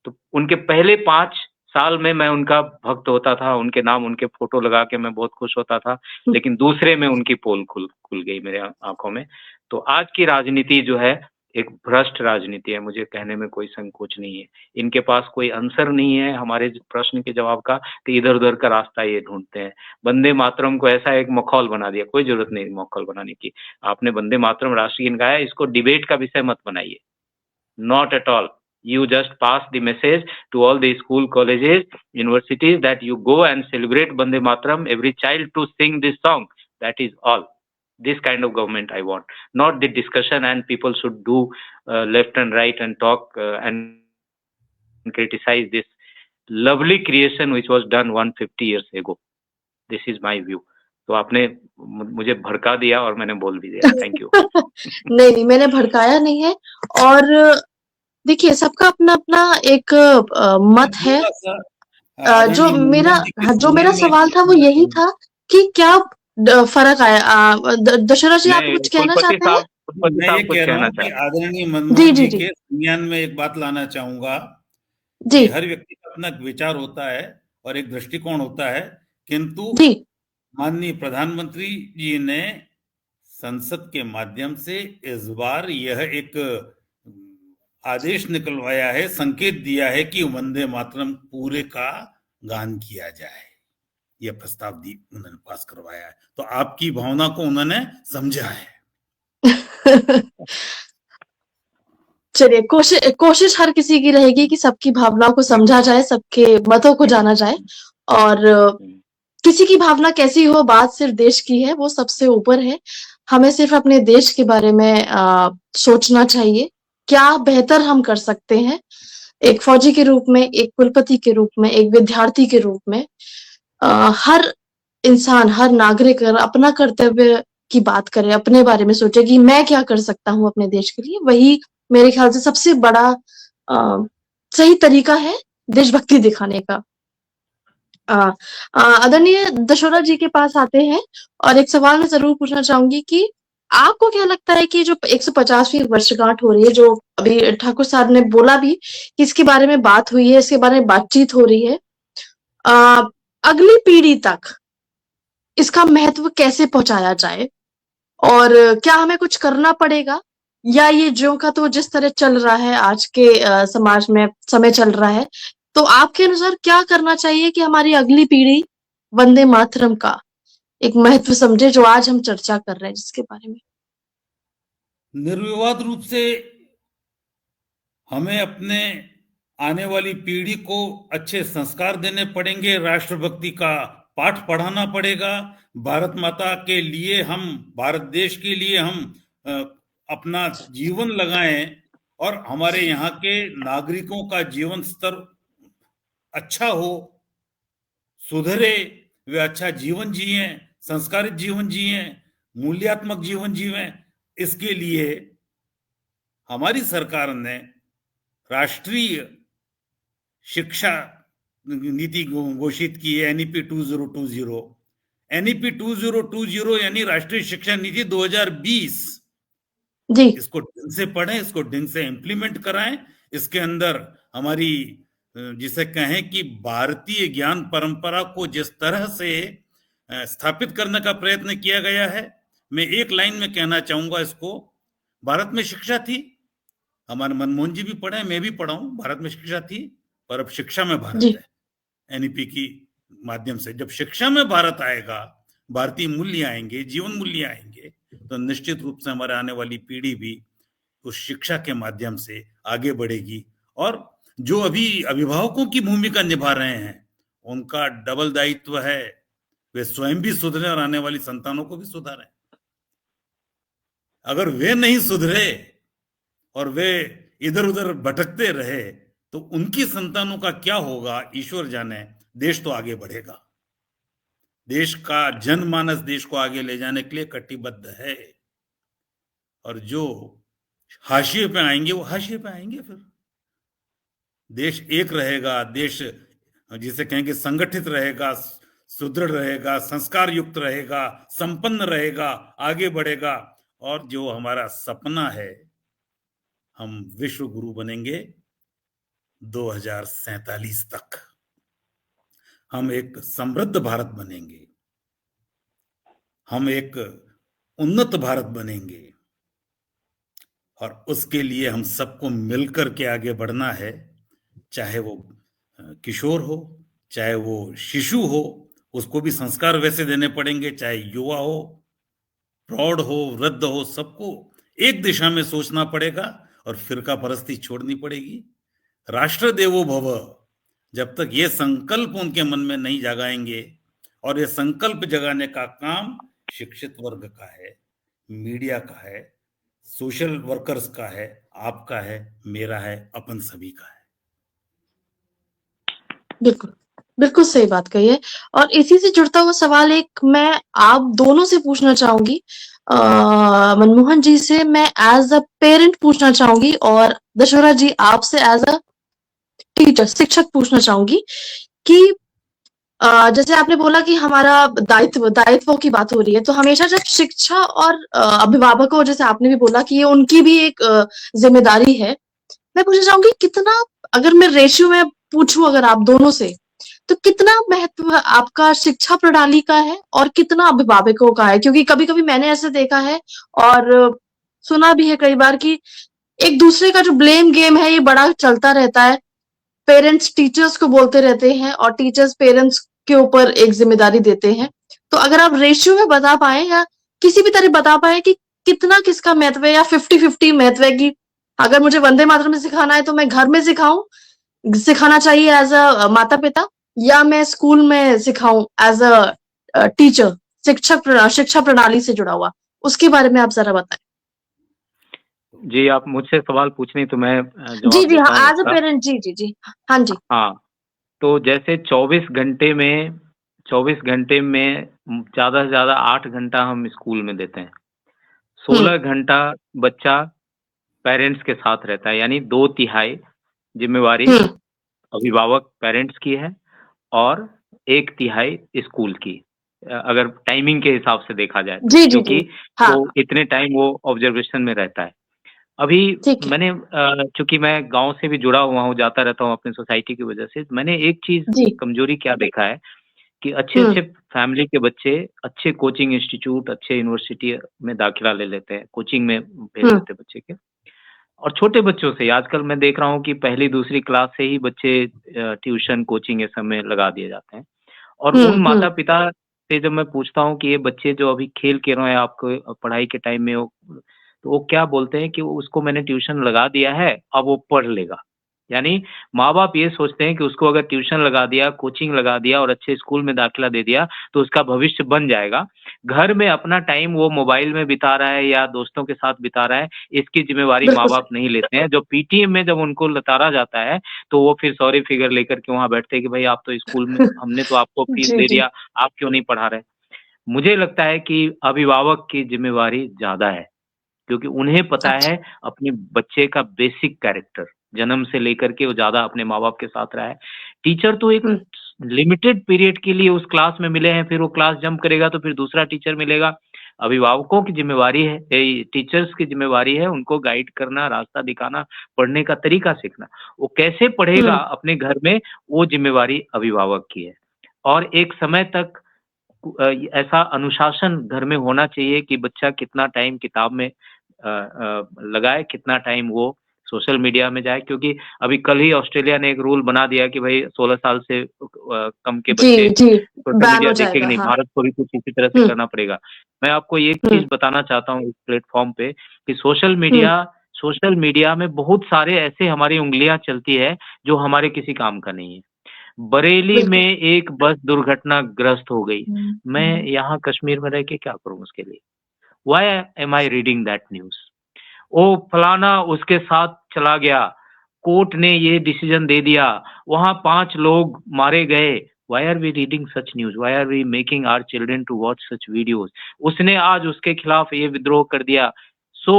तो उनके पहले 5 साल में मैं उनका भक्त होता था, उनके नाम, उनके फोटो लगा के मैं बहुत खुश होता था, लेकिन दूसरे में उनकी पोल खुल गई मेरे आंखों में। तो आज की राजनीति जो है एक भ्रष्ट राजनीति है, मुझे कहने में कोई संकोच नहीं है। इनके पास कोई आंसर नहीं है हमारे प्रश्न के जवाब का, तो इधर उधर का रास्ता ये ढूंढते हैं। वंदे मातरम को ऐसा एक मखौल बना दिया, कोई जरूरत नहीं मखौल बनाने की। आपने वंदे मातरम राष्ट्रगीत गाया, इसको डिबेट का विषय मत बनाइए, not at all. You just pass the message to all the school, colleges, universities that you go and celebrate Vande Mataram, every child to sing this song. That is all. This kind of government I want, not the discussion and people should do left and right and talk and criticize this lovely creation which was done 150 years ago. This is my view. तो आपने मुझे भड़का दिया और मैंने बोल भी दिया। Thank you. नहीं, मैंने भड़काया नहीं है। और देखिए, सबका अपना अपना एक मत है। जो मेरा सवाल था वो यही था कि क्या फर्क आया। दशरथ जी, आप कुछ कहना चाहते हैं? मैं ये कह रहा हूँ कि आदरणीय मनमोहन जी के संज्ञान में एक बात लाना चाहूंगा कि हर व्यक्ति का अपना विचार होता है और एक दृष्टिकोण होता है, किंतु माननीय प्रधानमंत्री जी ने संसद के माध्यम से इस बार यह एक आदेश निकलवाया है, संकेत दिया है कि वंदे मातरम पूरे का गान किया जाए। यह प्रस्ताव उन्होंने पास करवाया है, तो आपकी भावना को उन्होंने समझा है। चलिए, कोशिश हर किसी की रहेगी कि सबकी भावनाओं को समझा जाए, सबके मतों को जाना जाए, और किसी की भावना कैसी हो, बात सिर्फ देश की है, वो सबसे ऊपर है। हमें सिर्फ अपने देश के बारे में सोचना चाहिए, क्या बेहतर हम कर सकते हैं एक फौजी के रूप में, एक कुलपति के रूप में, एक विद्यार्थी के रूप में। हर इंसान, हर नागरिक अपना कर्तव्य की बात करे, अपने बारे में सोचे कि मैं क्या कर सकता हूँ अपने देश के लिए। वही मेरे ख्याल से सबसे बड़ा सही तरीका है देशभक्ति दिखाने का। आदरणीय दशोरा जी के पास आते हैं और एक सवाल मैं जरूर पूछना चाहूंगी कि आपको क्या लगता है कि जो 150वीं वर्षगांठ हो रही है, जो अभी ठाकुर साहब ने बोला भी कि इसके बारे में बात हुई है, इसके बारे में बातचीत हो रही है, अगली पीढ़ी तक इसका महत्व कैसे पहुंचाया जाए और क्या हमें कुछ करना पड़ेगा, या ये ज्यों का तो जिस तरह चल रहा है आज के समाज में समय चल रहा है, तो आपके अनुसार क्या करना चाहिए कि हमारी अगली पीढ़ी वंदे मातरम का एक महत्व समझे, जो आज हम चर्चा कर रहे हैं जिसके बारे में? निर्विवाद रूप से हमें अपने आने वाली पीढ़ी को अच्छे संस्कार देने पड़ेंगे, राष्ट्रभक्ति का पाठ पढ़ाना पड़ेगा, भारत माता के लिए हम, भारत देश के लिए हम अपना जीवन लगाएं और हमारे यहाँ के नागरिकों का जीवन स्तर अच्छा हो, सुधरे, वे अच्छा जीवन जिए, संस्कारित जीवन जिए, मूल्यात्मक जीवन जिए। इसके लिए हमारी सरकार ने राष्ट्रीय शिक्षा नीति घोषित की है, एनईपी 2020। एनईपी 2020 यानी राष्ट्रीय शिक्षा नीति 2020। जी, इसको ढंग से पढ़ें, इसको ढंग से इम्प्लीमेंट कराएं। इसके अंदर हमारी जिसे कहें कि भारतीय ज्ञान परंपरा को जिस तरह से स्थापित करने का प्रयत्न किया गया है, मैं एक लाइन में कहना चाहूंगा इसको, भारत में शिक्षा थी, हमारे मनमोहन जी भी पढ़े, मैं भी पढ़ा हूं, भारत में शिक्षा थी, पर अब शिक्षा में भारत जी, है। एनईपी की माध्यम से जब शिक्षा में भारत आएगा, भारतीय मूल्य आएंगे, जीवन मूल्य आएंगे, तो निश्चित रूप से हमारे आने वाली पीढ़ी भी उस शिक्षा के माध्यम से आगे बढ़ेगी। और जो अभी अभिभावकों की भूमिका निभा रहे हैं, उनका डबल दायित्व है, वे स्वयं भी सुधरे और आने वाली संतानों को भी सुधारें। अगर वे नहीं सुधरे और वे इधर उधर भटकते रहे तो उनकी संतानों का क्या होगा, ईश्वर जाने। देश तो आगे बढ़ेगा, देश का जनमानस देश को आगे ले जाने के लिए कटिबद्ध है, और जो हाशिए पे आएंगे वो हाशिए पे आएंगे। फिर देश एक रहेगा, देश जिसे कहेंगे संगठित रहेगा, सुदृढ़ रहेगा, संस्कार युक्त रहेगा, संपन्न रहेगा, आगे बढ़ेगा। और जो हमारा सपना है, हम विश्व गुरु बनेंगे 2047 तक, हम एक समृद्ध भारत बनेंगे, हम एक उन्नत भारत बनेंगे, और उसके लिए हम सबको मिलकर के आगे बढ़ना है। चाहे वो किशोर हो, चाहे वो शिशु हो, उसको भी संस्कार वैसे देने पड़ेंगे, चाहे युवा हो, प्रौढ़ हो, वृद्ध हो, सबको एक दिशा में सोचना पड़ेगा और फिरका परस्ती छोड़नी पड़ेगी। राष्ट्र देवो भव, जब तक ये संकल्प उनके मन में नहीं जगाएंगे, और ये संकल्प जगाने का काम शिक्षित वर्ग का है, मीडिया का है, सोशल वर्कर्स का है, आपका है, मेरा है, अपन सभी का है। बिल्कुल, बिल्कुल सही बात कही है। और इसी से जुड़ता हुआ सवाल एक मैं आप दोनों से पूछना चाहूंगी, मनमोहन जी से मैं एज अ पेरेंट पूछना चाहूंगी, और दशहरा जी आपसे एज अ टीचर, शिक्षक पूछना चाहूंगी कि जैसे आपने बोला कि हमारा दायित्वों की बात हो रही है, तो हमेशा जब शिक्षा और अभिभावकों, जैसे आपने भी बोला कि ये उनकी भी एक जिम्मेदारी है, मैं पूछना चाहूंगी कितना, अगर मैं रेशियो में पूछूं अगर आप दोनों से, तो कितना महत्व आपका शिक्षा प्रणाली का है और कितना अभिभावकों का है? क्योंकि कभी कभी मैंने ऐसे देखा है और सुना भी है कई बार कि एक दूसरे का जो ब्लेम गेम है ये बड़ा चलता रहता है, पेरेंट्स टीचर्स को बोलते रहते हैं और टीचर्स पेरेंट्स के ऊपर एक जिम्मेदारी देते हैं। तो अगर आप रेशियो में बता पाए या किसी भी तरह बता पाए कि कितना किसका महत्व है, या 50-50 महत्व है कि अगर मुझे वंदे मातरम में सिखाना है तो मैं घर में सिखाना चाहिए एज अ माता पिता, या मैं स्कूल में सिखाऊं एज अ टीचर, शिक्षा प्रणाली से जुड़ा हुआ, उसके बारे में आप जरा बताएं। जी, आप मुझसे सवाल पूछनी तो मैं जी जवाब जी हाँ, देता हूँ एज अ इसका। पेरेंट। जी जी जी हाँ जी। हाँ, तो जैसे 24 घंटे में ज्यादा से ज्यादा 8 घंटा हम स्कूल में देते हैं, 16 घंटा बच्चा पेरेंट्स के साथ रहता है, यानी 2/3 जिम्मेवारी अभिभावक पेरेंट्स की है और एक तिहाई स्कूल की, अगर टाइमिंग के हिसाब से देखा जाए जी, जी, क्योंकि जी। हाँ, वो इतने टाइम वो ऑब्जर्वेशन में रहता है। अभी ठीक है। मैंने चूंकि मैं गांव से भी जुड़ा हुआ हूँ, जाता रहता हूँ अपनी सोसाइटी की वजह से, मैंने एक चीज जी। कमजोरी क्या देखा है कि अच्छे हुँ, अच्छे फैमिली के बच्चे अच्छे कोचिंग इंस्टीट्यूट, अच्छे यूनिवर्सिटी में दाखिला ले लेते हैं, कोचिंग में भेज हुँ, देते हैं बच्चे के। और छोटे बच्चों से आजकल मैं देख रहा हूँ कि पहली दूसरी क्लास से ही बच्चे ट्यूशन कोचिंग ये सब में लगा दिए जाते हैं। और हुँ, उन हुँ, माता पिता से जब मैं पूछता हूँ कि ये बच्चे जो अभी खेल के रहे हैं आपको पढ़ाई के टाइम में वो, तो वो क्या बोलते हैं कि उसको मैंने ट्यूशन लगा दिया है, अब वो पढ़ लेगा। यानी माँ बाप ये सोचते हैं कि उसको अगर ट्यूशन लगा दिया, कोचिंग लगा दिया और अच्छे स्कूल में दाखिला दे दिया तो उसका भविष्य बन जाएगा। घर में अपना टाइम वो मोबाइल में बिता रहा है या दोस्तों के साथ बिता रहा है, इसकी जिम्मेवारी माँ बिल्कुल बाप सही। नहीं लेते हैं। जो पीटीएम में जब उनको लताड़ा जाता है तो वो फिर सॉरी फिगर लेकर के वहाँ बैठते हैं कि भाई आप तो स्कूल में, हमने तो आपको फीस जी, दे जी। दिया, आप क्यों नहीं पढ़ा रहे। मुझे लगता है कि अभिभावक की जिम्मेवारी ज्यादा है, क्योंकि उन्हें पता अच्छा। है अपने बच्चे का बेसिक कैरेक्टर, जन्म से लेकर के वो ज़्यादा अपने माँ-बाप के साथ रहा है। टीचर तो एक हुँ, लिमिटेड पीरियड के लिए उस क्लास में मिले हैं, फिर वो क्लास जंप करेगा तो फिर दूसरा टीचर मिलेगा। अभिभावकों की ज़िम्मेवारी है, टीचर्स की ज़िम्मेवारी है उनको गाइड करना, रास्ता दिखाना, पढ़ने का तरीका सीखना। वो कैसे पढ़ेगा हुँ, अपने घर में, वो ज़िम्मेवारी अभिभावक की है। और एक समय तक ऐसा अनुशासन घर में होना चाहिए कि बच्चा कितना टाइम किताब में लगाए, कितना टाइम वो सोशल मीडिया में जाए, क्योंकि अभी कल ही ऑस्ट्रेलिया ने एक रूल बना दिया कि भाई 16 साल से कम के जी, बच्चे जी। सोशल बैन मीडिया हो देखेंगे जाएगा, नहीं। हाँ। भारत को भी कुछ इसी तरह से हुँ, करना पड़ेगा। मैं आपको एक हुँ, चीज़ बताना चाहता हूँ इस प्लेटफ़ॉर्म पे कि हुँ, सोशल मीडिया में बहुत सारे ऐसे हमारी उँगलियाँ चलती है, जो हमारे किसी काम का नहीं है। बरेली में बिल्कुल। एक बस दुर्घटनाग्रस्त हो गई। मैं हुँ, यहाँ कश्मीर में रह के क्या करूँ उसके लिए? Why am I reading that news? ओ फलाना उसके साथ चला गया, कोर्ट ने ये डिसीजन दे दिया, वहाँ 5 लोग मारे गए। Why are we reading such news? Why are we making our children to watch such videos? उसने आज उसके खिलाफ ये विद्रोह कर दिया। सो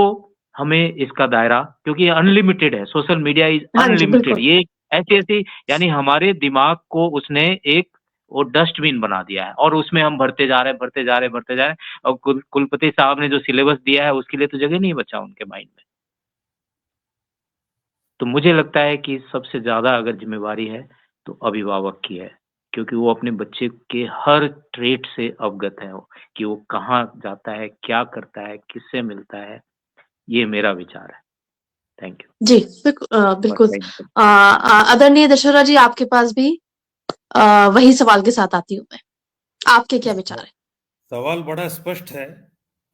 हमें इसका दायरा, क्योंकि ये अनलिमिटेड है, सोशल मीडिया इज़ हाँ जी, अनलिमिटेड। बिल्कुल। ये ऐसी-ऐसी, यानी हमारे दिमाग को उसने एक वो डस्टबिन बना दिया है और उसमें हम भरते जा रहे हैं, भरते जा रहे हैं, भरते जा रहे हैं, और कुलपति साहब ने जो सिलेबस दिया है उसके लिए तो जगह नहीं बचा उनके माइंड में। तो मुझे लगता है कि सबसे ज़्यादा अगर ज़िम्मेवारी है, तो अभिभावक की है, क्योंकि वो अपने बच्चे के हर ट्रेट से अवगत है वो, कि वो कहाँ जाता है, क्या करता है, किससे मिलता है, ये मेरा विचार है। Thank you. जी, बस बिल्कुल। वही मतलब। आदरणीय दशहरा जी, आपके पास भी वही सवाल के साथ आती हूँ मैं। आपके क्या विचार हैं? सवाल बड़ा स्पष्ट है,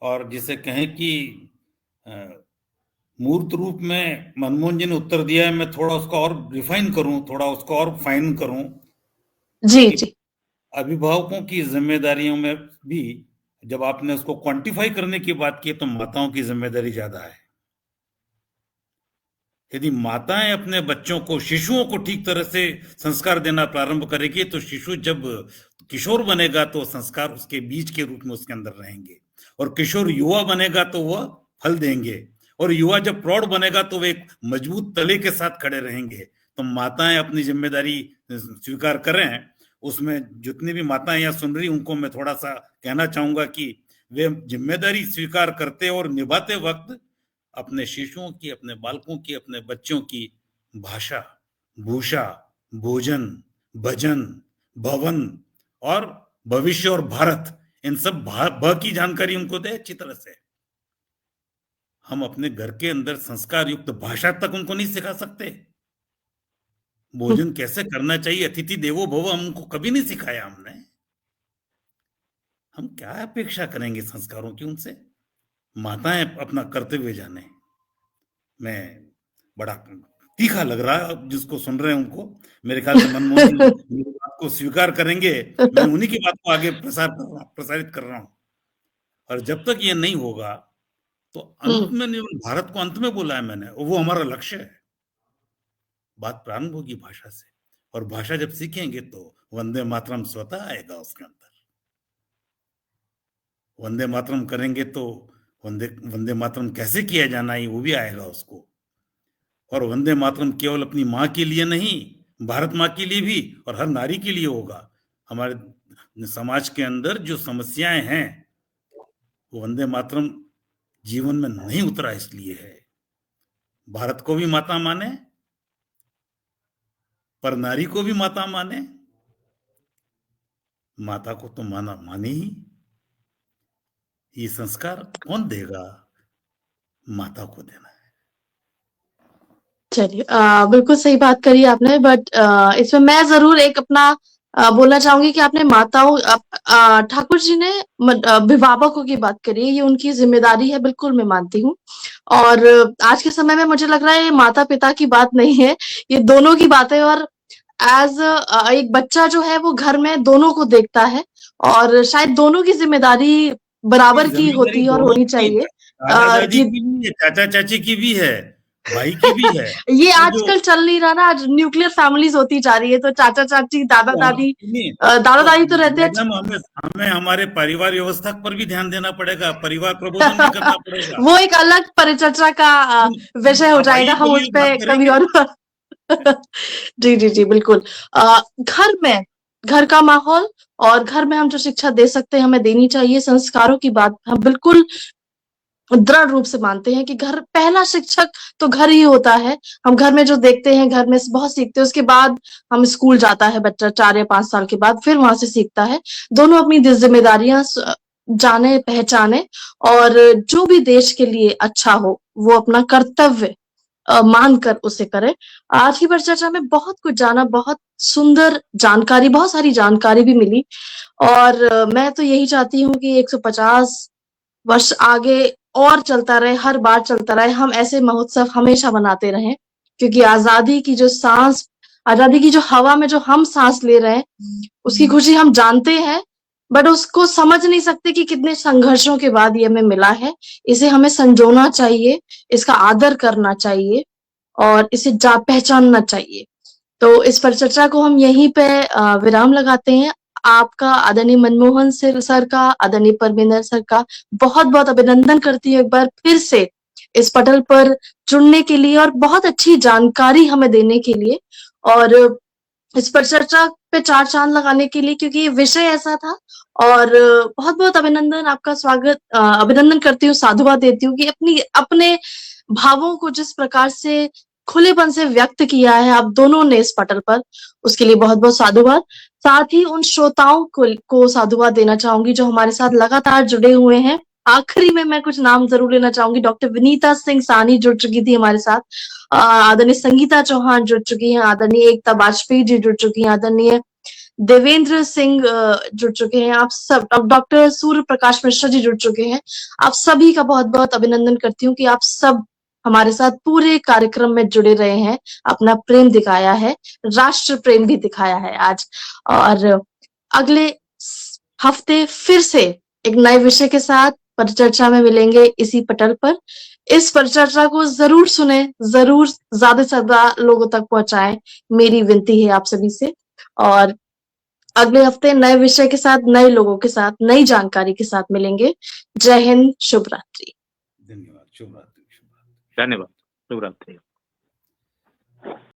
और जिसे कहें कि अ, मूर्त रूप में मनमोहन जी ने उत्तर दिया है, मैं थोड़ा उसको और रिफाइन करूं, थोड़ा उसको और फाइन करूं जी, कि जी। अभिभावकों की जिम्मेदारियों में भी, जब आपने उसको क्वांटिफाई करने की बात की, तो माताओं की जिम्मेदारी ज्यादा है। यदि माताएं अपने बच्चों को, शिशुओं को ठीक तरह से संस्कार देना प्रारंभ करेगी, तो शिशु जब किशोर बनेगा तो संस्कार उसके बीज के रूप में उसके अंदर रहेंगे, और किशोर युवा बनेगा तो वह फल देंगे, और युवा जब प्रौढ़ बनेगा तो वे एक मजबूत तले के साथ खड़े रहेंगे। तो माताएं अपनी जिम्मेदारी स्वीकार करें। उसमें जितनी भी माताएं यहाँ सुन रही, उनको मैं थोड़ा सा कहना चाहूंगा कि वे जिम्मेदारी स्वीकार करते और निभाते वक्त अपने शिशुओं की, अपने बालकों की, अपने बच्चों की भाषा, भूषा, भोजन, भजन, भवन और भविष्य और भारत, इन सब भ की जानकारी उनको दे अच्छी तरह से। हम अपने घर के अंदर संस्कार युक्त भाषा तक उनको नहीं सिखा सकते। हुँ, भोजन कैसे करना चाहिए, अतिथि देवो भव, हमको कभी नहीं सिखाया हमने। हम क्या अपेक्षा करेंगे संस्कारों की उनसे? माताएं अपना कर्तव्य जाने। मैं बड़ा तीखा लग रहा है, अब जिसको सुन रहे हैं उनको, मेरे ख्याल से मनमोहन जी मेरी बात को स्वीकार करेंगे। मैं उन्हीं की बात को आगे प्रसारित कर रहा हूँ। और जब तक ये नहीं होगा, तो अंत हुँ, में नहीं, भारत को अंत में बोला है मैंने, वो हमारा लक्ष्य है। बात प्रारंभ होगी भाषा से, और भाषा जब सीखेंगे तो वंदे मातरम स्वतः आएगा उसके अंदर। वंदे मातरम करेंगे तो वंदे वंदे मातरम कैसे किया जाना है वो भी आएगा उसको। और वंदे मातरम केवल अपनी माँ के लिए नहीं, भारत माँ के लिए भी और हर नारी के लिए होगा। हमारे समाज के अंदर जो समस्याएं हैं वो वंदे मातरम जीवन में नहीं उतरा, इसलिए है। भारत को भी माता माने, पर नारी को भी माता माने, माता को तो माने ही। ये संस्कार कौन देगा? माता को देना है। चलिए, बिल्कुल सही बात करी आपने, बट इसमें मैं जरूर एक अपना बोलना चाहूंगी कि आपने माताओं ठाकुर जी ने अभिभावकों की बात करी, ये उनकी जिम्मेदारी है, बिल्कुल मैं मानती हूँ। और आज के समय में मुझे लग रहा है ये माता पिता की बात नहीं है, ये दोनों की बात है। और एज एक बच्चा जो है वो घर में दोनों को देखता है, और शायद दोनों की जिम्मेदारी बराबर की होती है और होनी चाहिए। दादा दादी की भी है, चाचा चाची की भी है, भाई की भी है। ये आजकल चल नहीं रहा ना, आज न्यूक्लियर फैमिलीज होती जा रही है, तो चाचा चाची दादा दादी तो रहते हैं। हमें हमारे परिवार व्यवस्था पर भी ध्यान देना पड़ेगा, परिवार प्रबोधन भी करना पड़ेगा। वो एक अलग परिचर्चा का विषय हो जाएगा, हम उस पर कभी और जी जी जी बिल्कुल। घर का माहौल और घर में हम जो शिक्षा दे सकते हैं हमें देनी चाहिए। संस्कारों की बात हम बिल्कुल दृढ़ रूप से मानते हैं कि घर पहला शिक्षक तो घर ही होता है। हम घर में जो देखते हैं, घर में बहुत सीखते हैं, उसके बाद हम स्कूल जाता है बच्चा 4 या 5 साल के बाद, फिर वहां से सीखता है। दोनों अपनी जिम्मेदारियां जाने पहचाने, और जो भी देश के लिए अच्छा हो वो अपना कर्तव्य मानकर उसे करे। आज की परिचर्चा में बहुत कुछ जाना, बहुत सुंदर जानकारी, बहुत सारी जानकारी भी मिली। और मैं तो यही चाहती हूँ कि 150 वर्ष आगे और चलता रहे, हर बार चलता रहे, हम ऐसे महोत्सव हमेशा मनाते रहें, क्योंकि आजादी की जो हवा में जो हम सांस ले रहे हैं उसकी खुशी हम जानते हैं, बट उसको समझ नहीं सकते कि कितने संघर्षों के बाद ये हमें मिला है। इसे हमें संजोना चाहिए, इसका आदर करना चाहिए और इसे पहचानना चाहिए। तो इस परिचर्चा को हम यहीं पे विराम लगाते हैं। आपका आदरणीय मनमोहन सर का, आदरणीय परमिंदर सर का बहुत बहुत अभिनंदन करती हूँ एक बार फिर से इस पटल पर जुड़ने के लिए और बहुत अच्छी जानकारी हमें देने के लिए, और इस परिचर्चा पे 4 चांद लगाने के लिए, क्योंकि ये विषय ऐसा था। और बहुत बहुत अभिनंदन, आपका स्वागत, अभिनंदन करती हूँ, साधुवाद देती हूँ कि अपने भावों को जिस प्रकार से खुलेपन से व्यक्त किया है आप दोनों ने इस पटल पर, उसके लिए बहुत बहुत साधुवाद। साथ ही उन श्रोताओं को साधुवाद देना चाहूंगी जो हमारे साथ लगातार जुड़े हुए हैं। आखिरी में मैं कुछ नाम जरूर लेना चाहूंगी। डॉक्टर विनीता सिंह सानी जुड़ चुकी थी हमारे साथ, आदरणीय संगीता चौहान जुड़ चुकी हैं, आदरणीय एकता वाजपेयी जी जुड़ चुकी हैं, आदरणीय देवेंद्र सिंह जुड़ चुके हैं, आप सब, डॉक्टर सूर्य प्रकाश मिश्रा जी जुड़ चुके हैं। आप सभी का बहुत बहुत अभिनंदन करती हूँ कि आप सब हमारे साथ पूरे कार्यक्रम में जुड़े रहे हैं, अपना प्रेम दिखाया है, राष्ट्र प्रेम भी दिखाया है आज। और अगले हफ्ते फिर से एक नए विषय के साथ परिचर्चा में मिलेंगे इसी पटल पर। इस परिचर्चा को जरूर सुने, जरूर ज्यादा से ज्यादा लोगों तक पहुंचाएं, मेरी विनती है आप सभी से। और अगले हफ्ते नए विषय के साथ, नए लोगों के साथ, नई जानकारी के साथ मिलेंगे। जय हिंद, शुभ रात्रि। धन्यवाद, शुभ रात्रि। धन्यवाद, शुभ रात्रि।